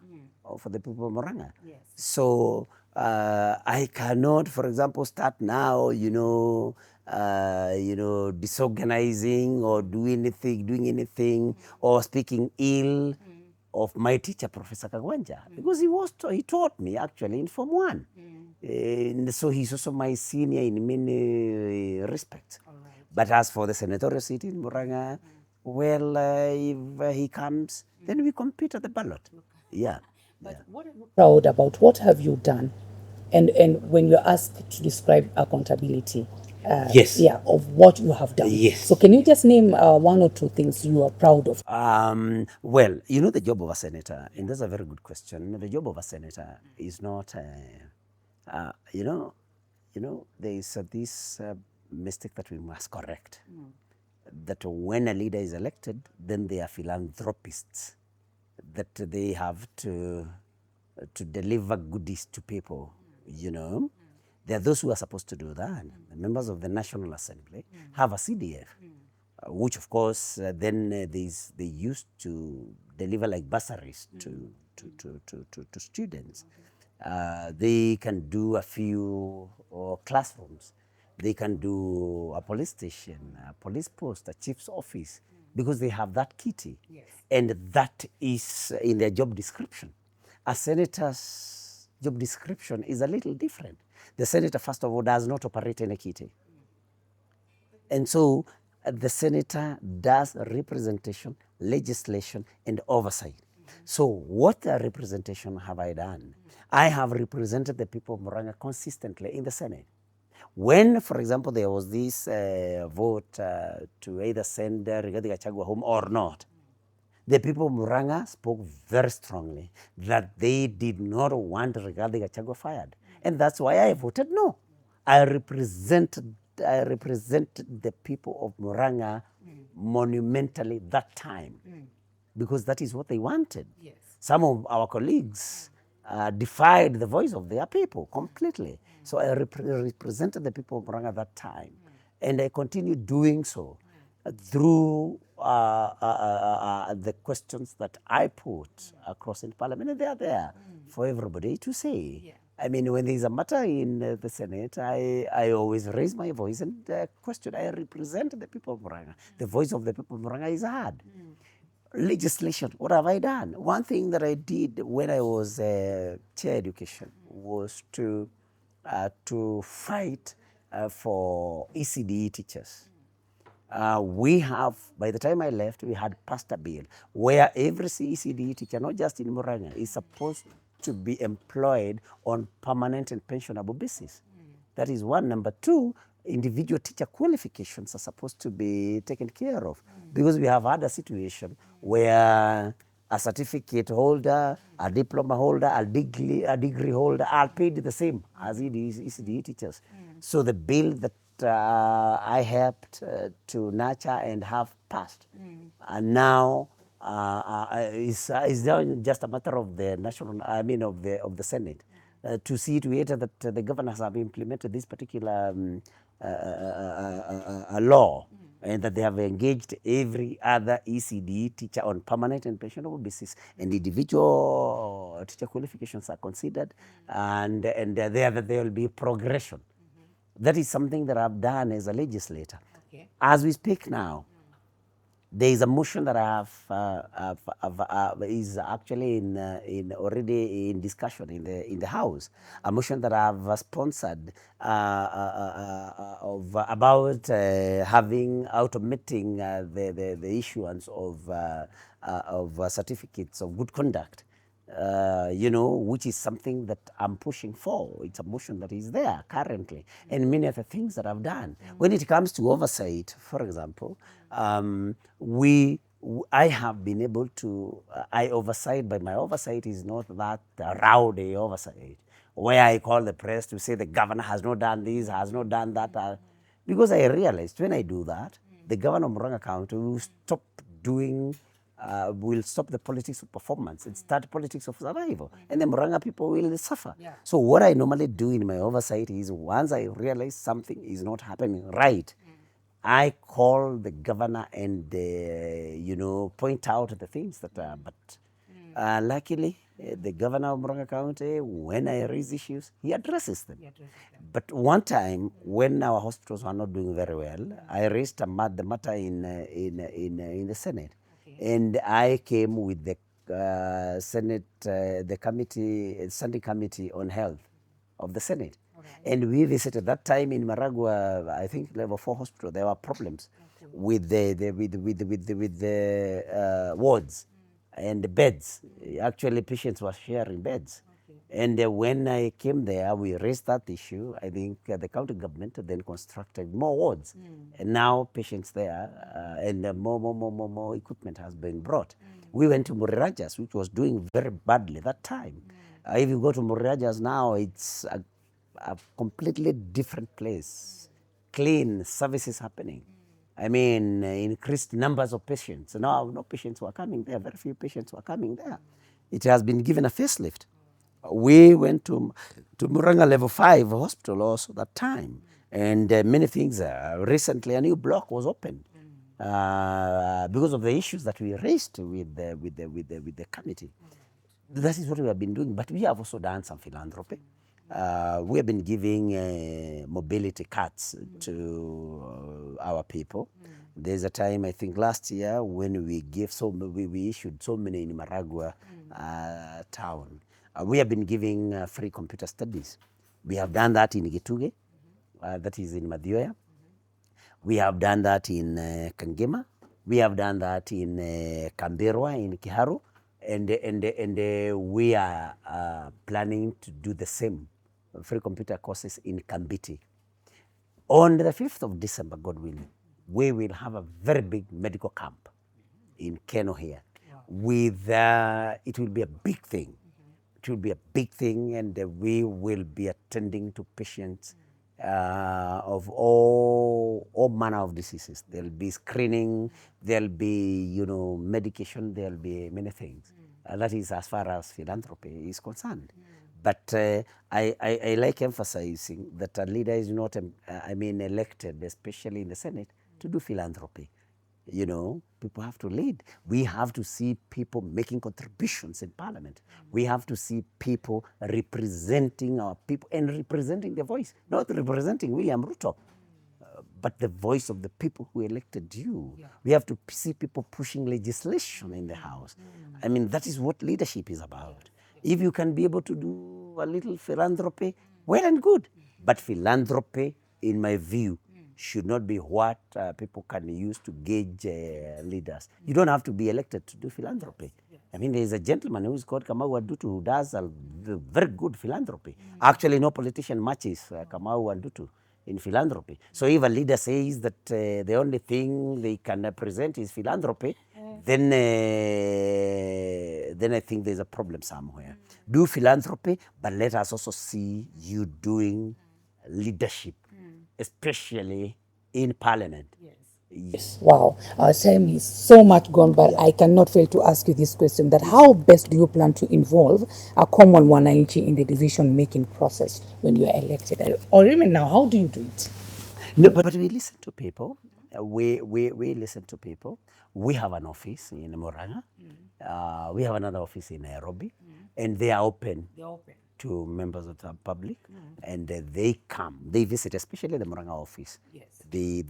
for the people of Murang'a. Yes. So I cannot, for example, start now, disorganizing or doing anything, or speaking ill of my teacher, Professor Kagwanja, because he taught me actually in Form 1. And so he's also my senior in many respects. But as for the senatorial seat in Muranga, well, if he comes, then we compete at the ballot. Yeah. What are you proud about? What have you done? And when you're asked to describe accountability, Yes. yeah, of what you have done. Yes. So can you just name one or two things you are proud of? Well, the job of a senator, and that's a very good question. The job of a senator is not, there is this mistake that we must correct. That when a leader is elected, then they are philanthropists. That they have to deliver goodies to people, There are those who are supposed to do that. The members of the National Assembly have a CDF, which of course then they used to deliver like bursaries to students. They can do a few classrooms. They can do a police station, a police post, a chief's office, because they have that kitty. Yes. And that is in their job description. A senator's job description is a little different. The senator, first of all, does not operate any kitty. And so the senator does representation, legislation, and oversight. So what representation have I done? I have represented the people of Muranga consistently in the Senate. When, for example, there was this vote to either send Rigathi Gachagua home or not, the people of Muranga spoke very strongly that they did not want Rigathi Gachagua fired. And that's why I voted no. I represent the people of Muranga monumentally that time, because that is what they wanted. Yes. Some of our colleagues defied the voice of their people completely. So I represented the people of Muranga that time, and I continue doing so through the questions that I put across in Parliament, and they are there for everybody to see. Yeah. I mean, when there is a matter in the Senate, I always raise my voice and question. I represent the people of Muranga. The voice of the people of Muranga is heard. Legislation, what have I done? One thing that I did when I was chair education was to fight for ECDE teachers. We have, by the time I left, we had passed a bill where every ECDE teacher, not just in Muranga, is supposed to be employed on permanent and pensionable basis. That is one. Number two, individual teacher qualifications are supposed to be taken care of, because we have had a situation where a certificate holder, a diploma holder, a degree holder are paid the same as ECDE teachers. So the bill that I helped to nurture and have passed, and now is now just a matter of the of the Senate to see to it that the governors have implemented this particular law, and that they have engaged every other ECD teacher on permanent and pensionable basis, and individual teacher qualifications are considered, and there will be progression. That is something that I've done as a legislator. Okay. As we speak now, there is a motion that I have is actually in already in discussion in the House. A motion that I have sponsored about automating the issuance of certificates of good conduct. Which is something that I'm pushing for. It's a motion that is there currently, and many other things that I've done. When it comes to oversight, for example, I have been able to, I oversight, but my oversight is not that rowdy oversight, where I call the press to say the governor has not done this, has not done that, because I realized when I do that, the governor of Muranga County will stop doing will stop the politics of performance and start politics of survival. And the Muranga people will suffer. Yeah. So what I normally do in my oversight is, once I realize something is not happening right, I call the governor and point out the things that but Luckily, the governor of Murang'a County, when I raise issues, he addresses them. But one time, when our hospitals were not doing very well, I raised the matter in the Senate, and I came with the Senate, the committee, Standing Committee on Health of the Senate. And we visited that time in Maragua, I think level 4 hospital. There were problems with the wards and the beds. Actually, patients were sharing beds. And when I came there, we raised that issue. I think the county government then constructed more wards. And now patients there and more equipment has been brought. We went to Murirajas, which was doing very badly that time. If you go to Murirajas now, it's a completely different place. Clean services happening. I mean, increased numbers of patients. Now, no patients were coming there. Very few patients were coming there. It has been given a facelift. We went to Murang'a Level 5 hospital also that time. And many things, recently a new block was opened because of the issues that we raised with the committee. That is what we have been doing, but we have also done some philanthropy. We have been giving mobility cards to our people. There's a time, I think last year, when we we issued so many in Maragua town. We have been giving free computer studies. We have done that in Gituge, that is in Madhyoya. We have done that in Kangema. We have done that in Kambirwa, in Kiharu. And we are planning to do the same free computer courses in Kambiti. On the 5th of December, God willing, we will have a very big medical camp in Keno here. With it will be a big thing. It will be a big thing, and we will be attending to patients of all manner of diseases. There'll be screening, there'll be medication, there'll be many things. That is as far as philanthropy is concerned. But I like emphasizing that a leader is not, elected, especially in the Senate, to do philanthropy. People have to lead. We have to see people making contributions in Parliament. We have to see people representing our people and representing their voice, not representing William Ruto, but the voice of the people who elected you. We have to see people pushing legislation in the House. I mean, that is what leadership is about. If you can be able to do a little philanthropy, well and good. But philanthropy, in my view, should not be what people can use to gauge leaders. You don't have to be elected to do philanthropy. I mean, there is a gentleman who is called Kamau Wadutu who does a very good philanthropy. Actually, no politician matches Kamau Wadutu in philanthropy. So if a leader says that the only thing they can present is philanthropy, then I think there's a problem somewhere. Do philanthropy, but let us also see you doing leadership, especially in Parliament. Yes. Wow, our time is so much gone, but I cannot fail to ask you this question: that how best do you plan to involve a common wananchi in the decision-making process when you are elected, or even now? How do you do it? No, but we listen to people. We listen to people. We have an office in Murang'a. We have another office in Nairobi, and they are open to members of the public, and they come, they visit, especially the Murang'a office. Yes. They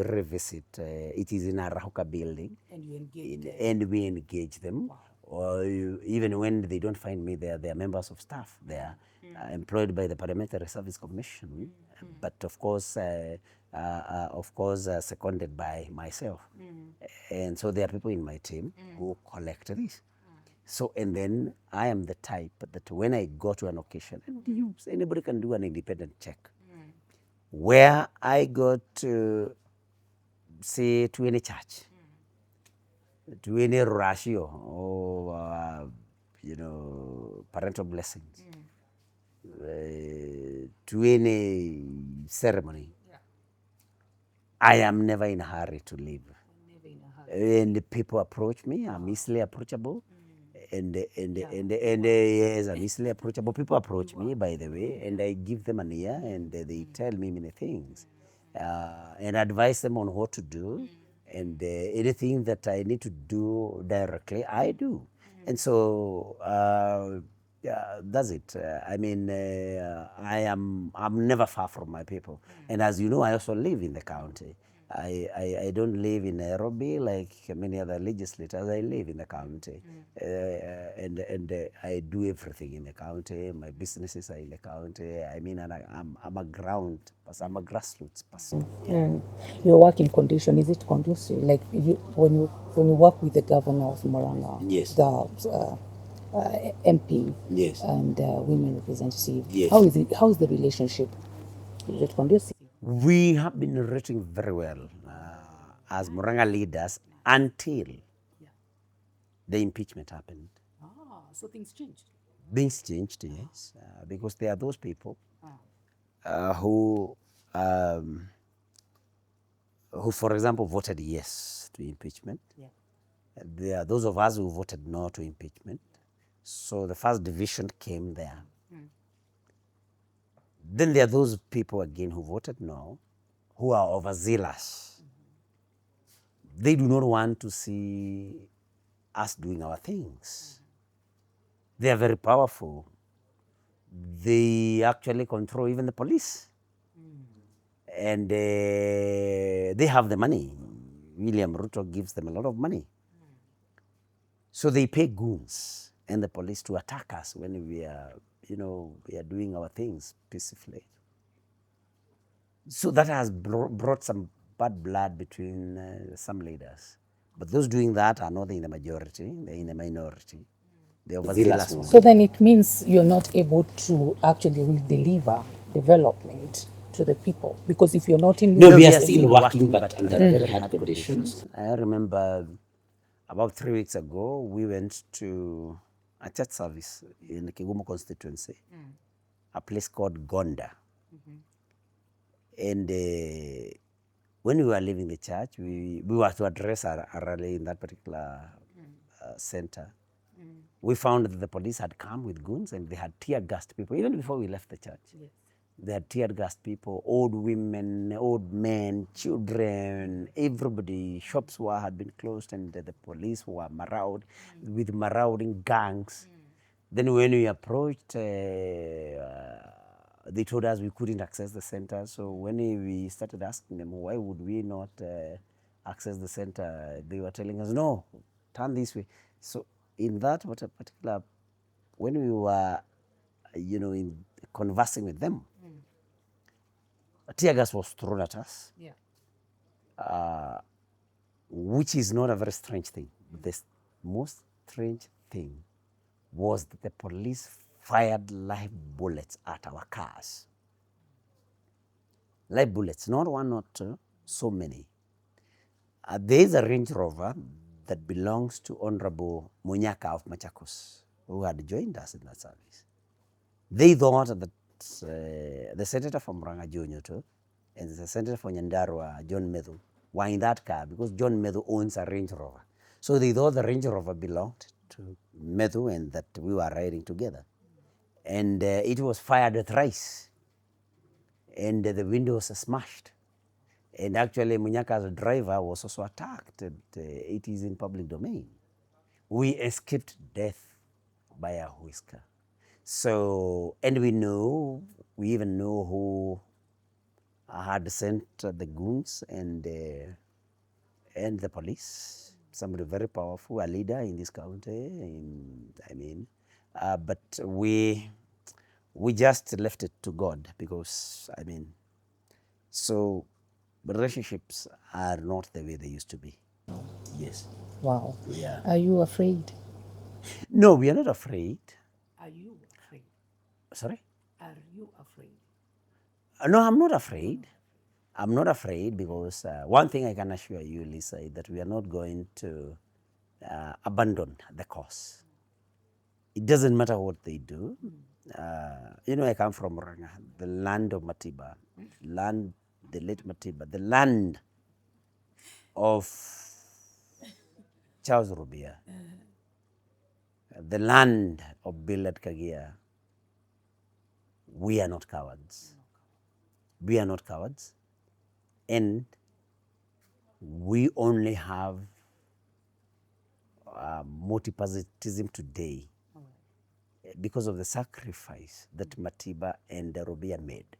revisit. It is in a Rahuka building, And you engage them. and we engage them. Wow. Or even when they don't find me there, they are members of staff. They are employed by the Parliamentary Service Commission, but of course, seconded by myself. And so there are people in my team who collect this. So, and then I am the type that when I go to an occasion, and anybody can do an independent check, where I go to, say, to any church, to any ratio or, parental blessings, to any ceremony, I am never in a hurry to leave. And the people approach me, I'm easily approachable. And yes, I'm easily approachable. People approach me, by the way, and I give them an ear, and they tell me many things, and advise them on what to do, and anything that I need to do directly, I do. And so yeah, that's it. I mean, I'm never far from my people. And as you know, I also live in the county. I don't live in Nairobi like many other legislators. I live in the county. And I do everything in the county. My businesses are in the county. I mean, and I'm a ground person. I'm a grassroots person. And your working condition, is it conducive? Like when you work with the governor of Moranga, Yes. the MP, Yes. and women representative, Yes. How is the relationship? Is it conducive? We have been rating very well as Moranga leaders until the impeachment happened. So things changed. Things changed, yes, because there are those people who, for example, voted yes to impeachment. Yeah. There are those of us who voted no to impeachment. So the first division came there. Then there are those people again who voted no, who are overzealous. They do not want to see us doing our things. They are very powerful. They actually control even the police. And they have the money. William Ruto gives them a lot of money. So they pay goons and the police to attack us when we are, we are doing our things peacefully. So that has brought some bad blood between some leaders. But those doing that are not in the majority, they're in the minority. They're overzealous ones. So then it means you're not able to actually really deliver development to the people, because if you're not in No, we are still working, but under very hard conditions. I remember about 3 weeks ago, we went to a church service in the Kigumo constituency, a place called Gonda. And when we were leaving the church, we were to address a rally in that particular center. We found that the police had come with guns and they had tear-gassed people, even before we left the church. Yes. They had tear-gassed people, old women, old men, children, everybody. Shops had been closed and the police were with marauding gangs. Then when we approached, they told us we couldn't access the center. So when we started asking them, why would we not access the center? They were telling us, no, turn this way. So in that particular, when we were, in conversing with them, tear gas was thrown at us, which is not a very strange thing. The most strange thing was that the police fired live bullets at our cars. Live bullets, not one, not two, so many. There is a Range Rover that belongs to Honorable Munyaka of Machakos, who had joined us in that service. They thought that the senator from Murang'a Jonyoto and the senator from Nyandarua, John Medhu, were in that car because John Medhu owns a Range Rover. So they thought the Range Rover belonged to Medhu and that we were riding together. And it was fired thrice. And the windows smashed. And actually, Munyaka's driver was also attacked. And, it is in public domain. We escaped death by a whisker. So, and we even know who had sent the goons and the police. Somebody very powerful, a leader in this county. But we just left it to God because, so relationships are not the way they used to be. Yes. Wow. Yeah. Are you afraid? No, we are not afraid. Are you afraid? Sorry? Are you afraid? No, I'm not afraid. I'm not afraid because one thing I can assure you, Lisa, is that we are not going to abandon the cause. It doesn't matter what they do. I come from Murang'a, the land of Matiba, the late Matiba, the land of Charles Rubia, the land of Billard Kagia. We are not cowards. We are not cowards. And we only have multipartyism today because of the sacrifice that Matiba and Robia made.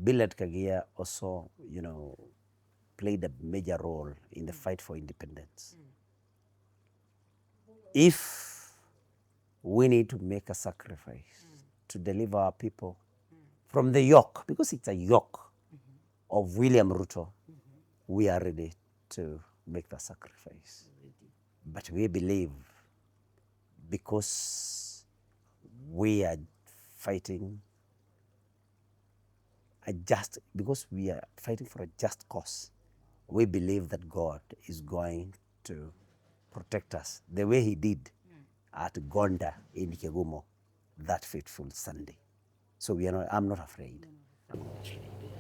Billard Kagia also, played a major role in the fight for independence. If we need to make a sacrifice to deliver our people from the yoke, because it's a yoke of William Ruto, we are ready to make the sacrifice. But we believe because we are fighting because we are fighting for a just cause, we believe that God is going to protect us the way he did at Gonda in Kegumo that fateful Sunday. So I'm not afraid.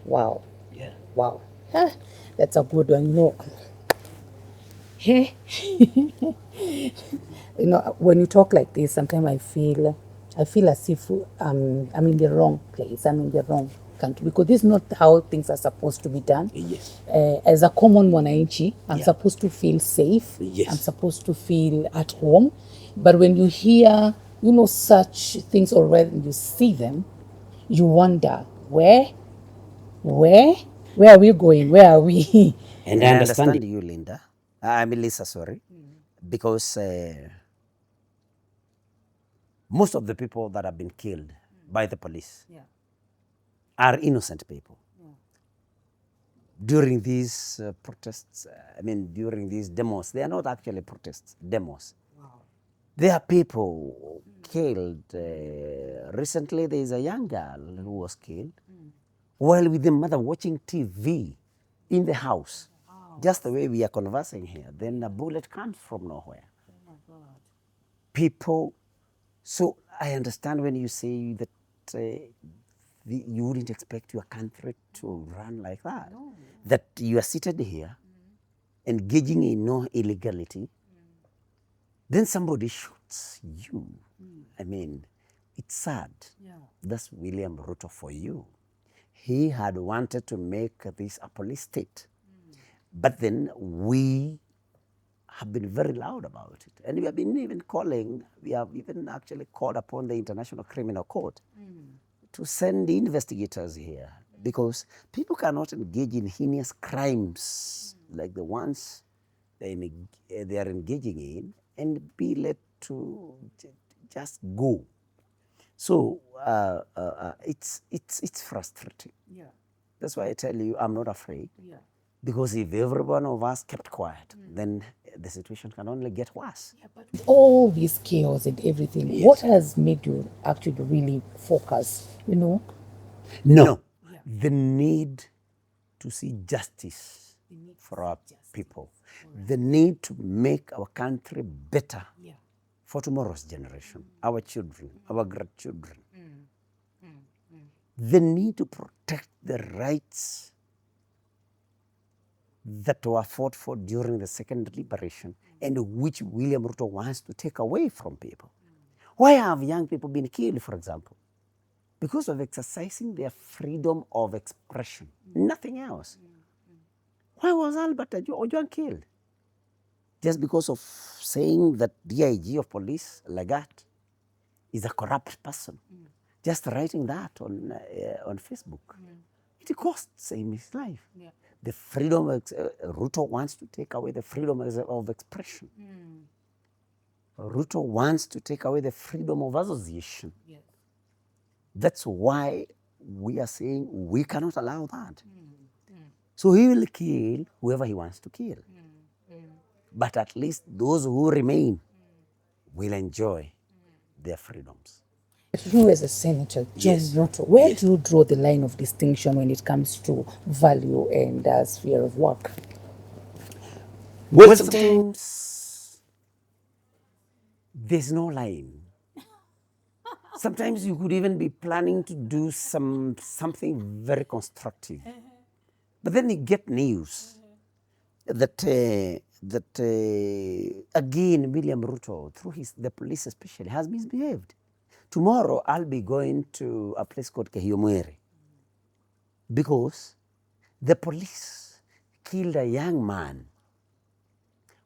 Wow. Yeah. Wow. That's a good one. Hey, when you talk like this, sometimes I feel as if I'm in the wrong place. I'm in the wrong country because this is not how things are supposed to be done. Yes. As a common mwananchi, I'm Yeah. supposed to feel safe. Yes. I'm supposed to feel at home. But when you hear, such things or when you see them, you wonder where are we going? Where are we? And I understand you, Linda. I mean, Lisa, sorry. Because most of the people that have been killed by the police are innocent people. During these protests, during these demos, they are not actually protests, demos. Wow. There are people killed. Recently, there is a young girl who was killed while with the mother watching TV in the house. Wow. Just the way we are conversing here. Then a bullet comes from nowhere. Oh my God. People, so I understand when you say that you wouldn't expect your country to run like that. No. That you are seated here, engaging in no illegality, then somebody shoots you. It's sad. Yeah. That's William Ruto for you. He had wanted to make this a police state. But then we have been very loud about it. And we have even actually called upon the International Criminal Court to send the investigators here, because people cannot engage in heinous crimes like the ones they are engaging in and be let to just go. So it's frustrating. Yeah. That's why I tell you I'm not afraid. Yeah. Because if every one of us kept quiet, then the situation can only get worse. Yeah, but with all this chaos and everything, yes, what has made you actually really focus, No. Yeah. The need to see justice for our people. Right. The need to make our country better for tomorrow's generation, our children, our grandchildren. The need to protect the rights that were fought for during the second liberation and which William Ruto wants to take away from people. Why have young people been killed, for example? Because of exercising their freedom of expression, nothing else. Why was Albert Ojwang killed? Just because of saying that DIG of police, Lagat, is a corrupt person. Just writing that on Facebook. It costs him his life. Yeah. The freedom of Ruto wants to take away the freedom of expression. Ruto wants to take away the freedom of association. Yes. That's why we are saying we cannot allow that. So he will kill whoever he wants to kill. But at least those who remain will enjoy their freedoms. You as a senator, John Ruto, where do you draw the line of distinction when it comes to value and sphere of work? Well, sometimes there's no line. Sometimes you could even be planning to do something very constructive. But then you get news that again, William Ruto, through the police especially, has misbehaved. Tomorrow, I'll be going to a place called Kehiomwere because the police killed a young man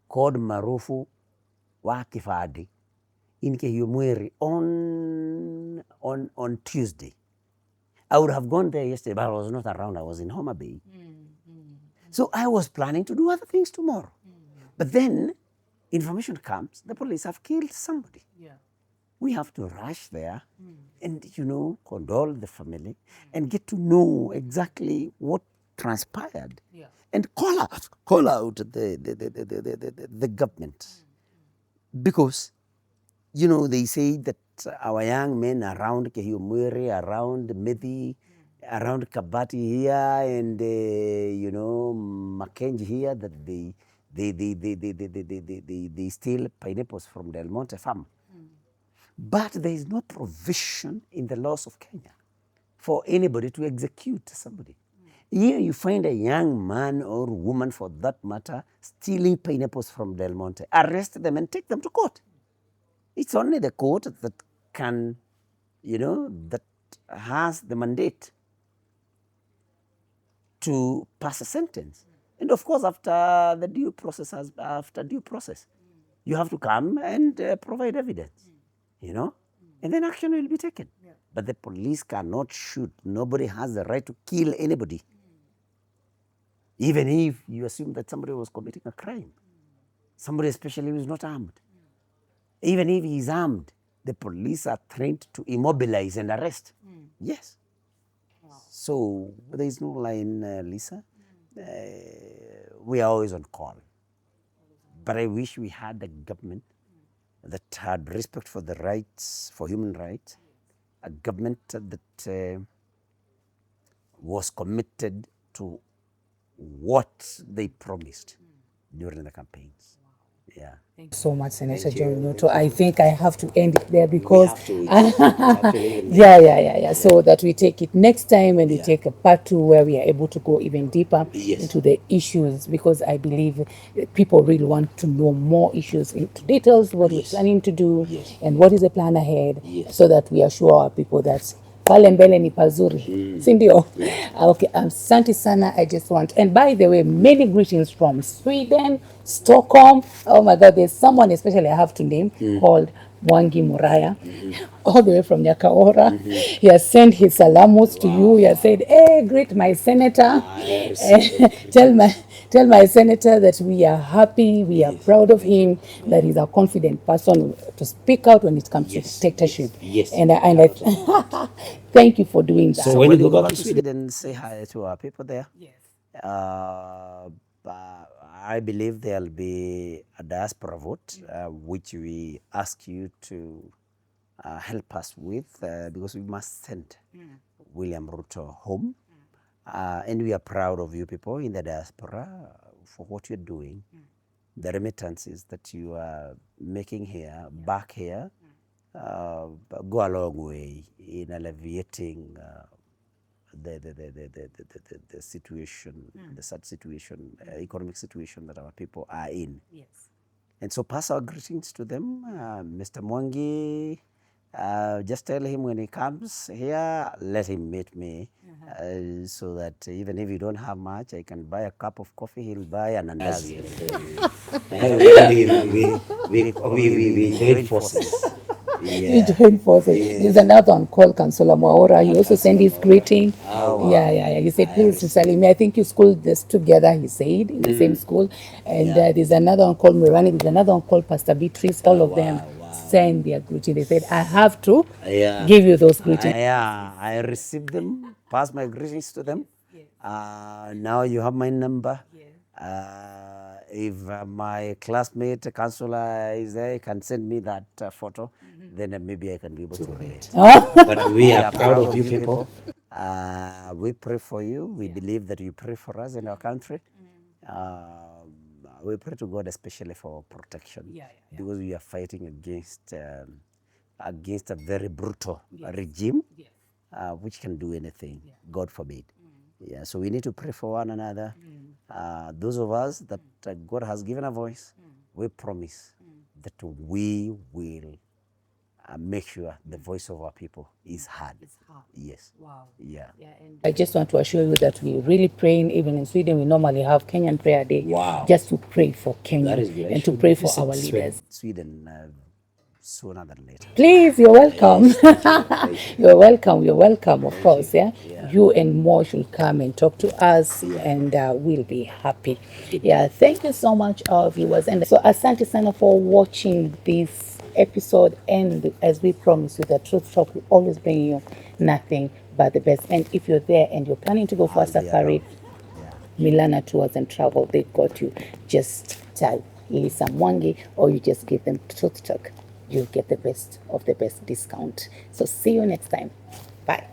code maarufu wa kifadi in Kehiyomweri on Tuesday. I would have gone there yesterday, but I was not around. I was in Homa Bay. So I was planning to do other things tomorrow. But then information comes, the police have killed somebody. We have to rush there and, condole the family and get to know exactly what transpired and call out the government. Because, they say that our young men around Kehiyomweri, around Methi, around Kabati here, and Mackenzie here, that they steal pineapples from Del Monte farm. But there is no provision in the laws of Kenya for anybody to execute somebody. Here you find a young man or woman, for that matter, stealing pineapples from Del Monte. Arrest them and take them to court. It's only the court that can, that has the mandate to pass a sentence. And of course, after due process, you have to come and provide evidence, and then action will be taken. But the police cannot shoot. Nobody has the right to kill anybody. Even if you assume that somebody was committing a crime, somebody especially who is not armed. Even if he is armed, the police are trained to immobilize and arrest. Yes. So there is no line, Lisa. We are always on call. But I wish we had a government that had respect for the rights, for human rights, a government that was committed to what they promised during the campaigns. Yeah. Thank you so much, Senator John Ruto. I think I have to end it there because yeah. So that we take it next time and we take a part 2 where we are able to go even deeper into the issues, because I believe people really want to know more issues into details, what we're planning to do and what is the plan ahead, so that we assure our people that pale mbele ni pazuri, si ndio? Okay, asante sana. I just want, and by the way, many greetings from Sweden, Stockholm. Oh my God, there's someone especially I have to name called Mwangi Muraya, all the way from Nyakaora. He has sent his salamos to you. He has said, hey, greet my senator. Tell my senator that we are happy, we are proud of him, that he's a confident person to speak out when it comes to dictatorship. And I thank you for doing that. So when you go back to Sweden, say hi to our people there. I believe there'll be a diaspora vote, which we ask you to help us with, because we must send William Ruto home. And we are proud of you people in the diaspora for what you're doing. The remittances that you are making here, back here, go a long way in alleviating the situation, the sad situation, economic situation that our people are in. And so pass our greetings to them. Mr. Mwangi, just tell him when he comes here, let him meet me, so that even if you don't have much, I can buy a cup of coffee, he'll buy an andazi. We join forces. You join forces. There's another one called Councillor Mwaora. He also sent his greeting. He said, please, Salimi, I think you schooled this together, he said, in the same school. And there's another one called Mirani. There's another one called Pastor Beatrice. All of them send their greeting. They said, I have to give you those greetings. I received them, pass my greetings to them. Now you have my number. If my classmate, counselor is there, he can send me that photo, then maybe I can be able to relate. But we are proud of you people. We pray for you. We believe that you pray for us in our country. We pray to God especially for protection, because we are fighting against a very brutal regime, which can do anything, God forbid. So we need to pray for one another. Those of us that God has given a voice, we promise that we will make sure the voice of our people is heard. Yes. Wow. Yeah. And I just want to assure you that we're really praying. Even in Sweden, we normally have Kenyan Prayer Day. Wow. Just to pray for Kenya That is good. I and to should pray for visit our leaders. Sweden sooner than later. Please, you're welcome. Yes, thank you. You're welcome. You're welcome, of course. you. Yeah? Yeah. You and more should come and talk to us, and we'll be happy. Yeah. Thank you so much, our viewers. And so, asante sana for watching this episode. And as we promised you, the Truth Talk will always bring you nothing but the best. And if you're there and you're planning to go for a safari, Milana Tours and Travel, they got you. Just tell Lisa Mwangi, or you just give them Truth Talk. You'll get the best of the best discount. So see you next time. Bye.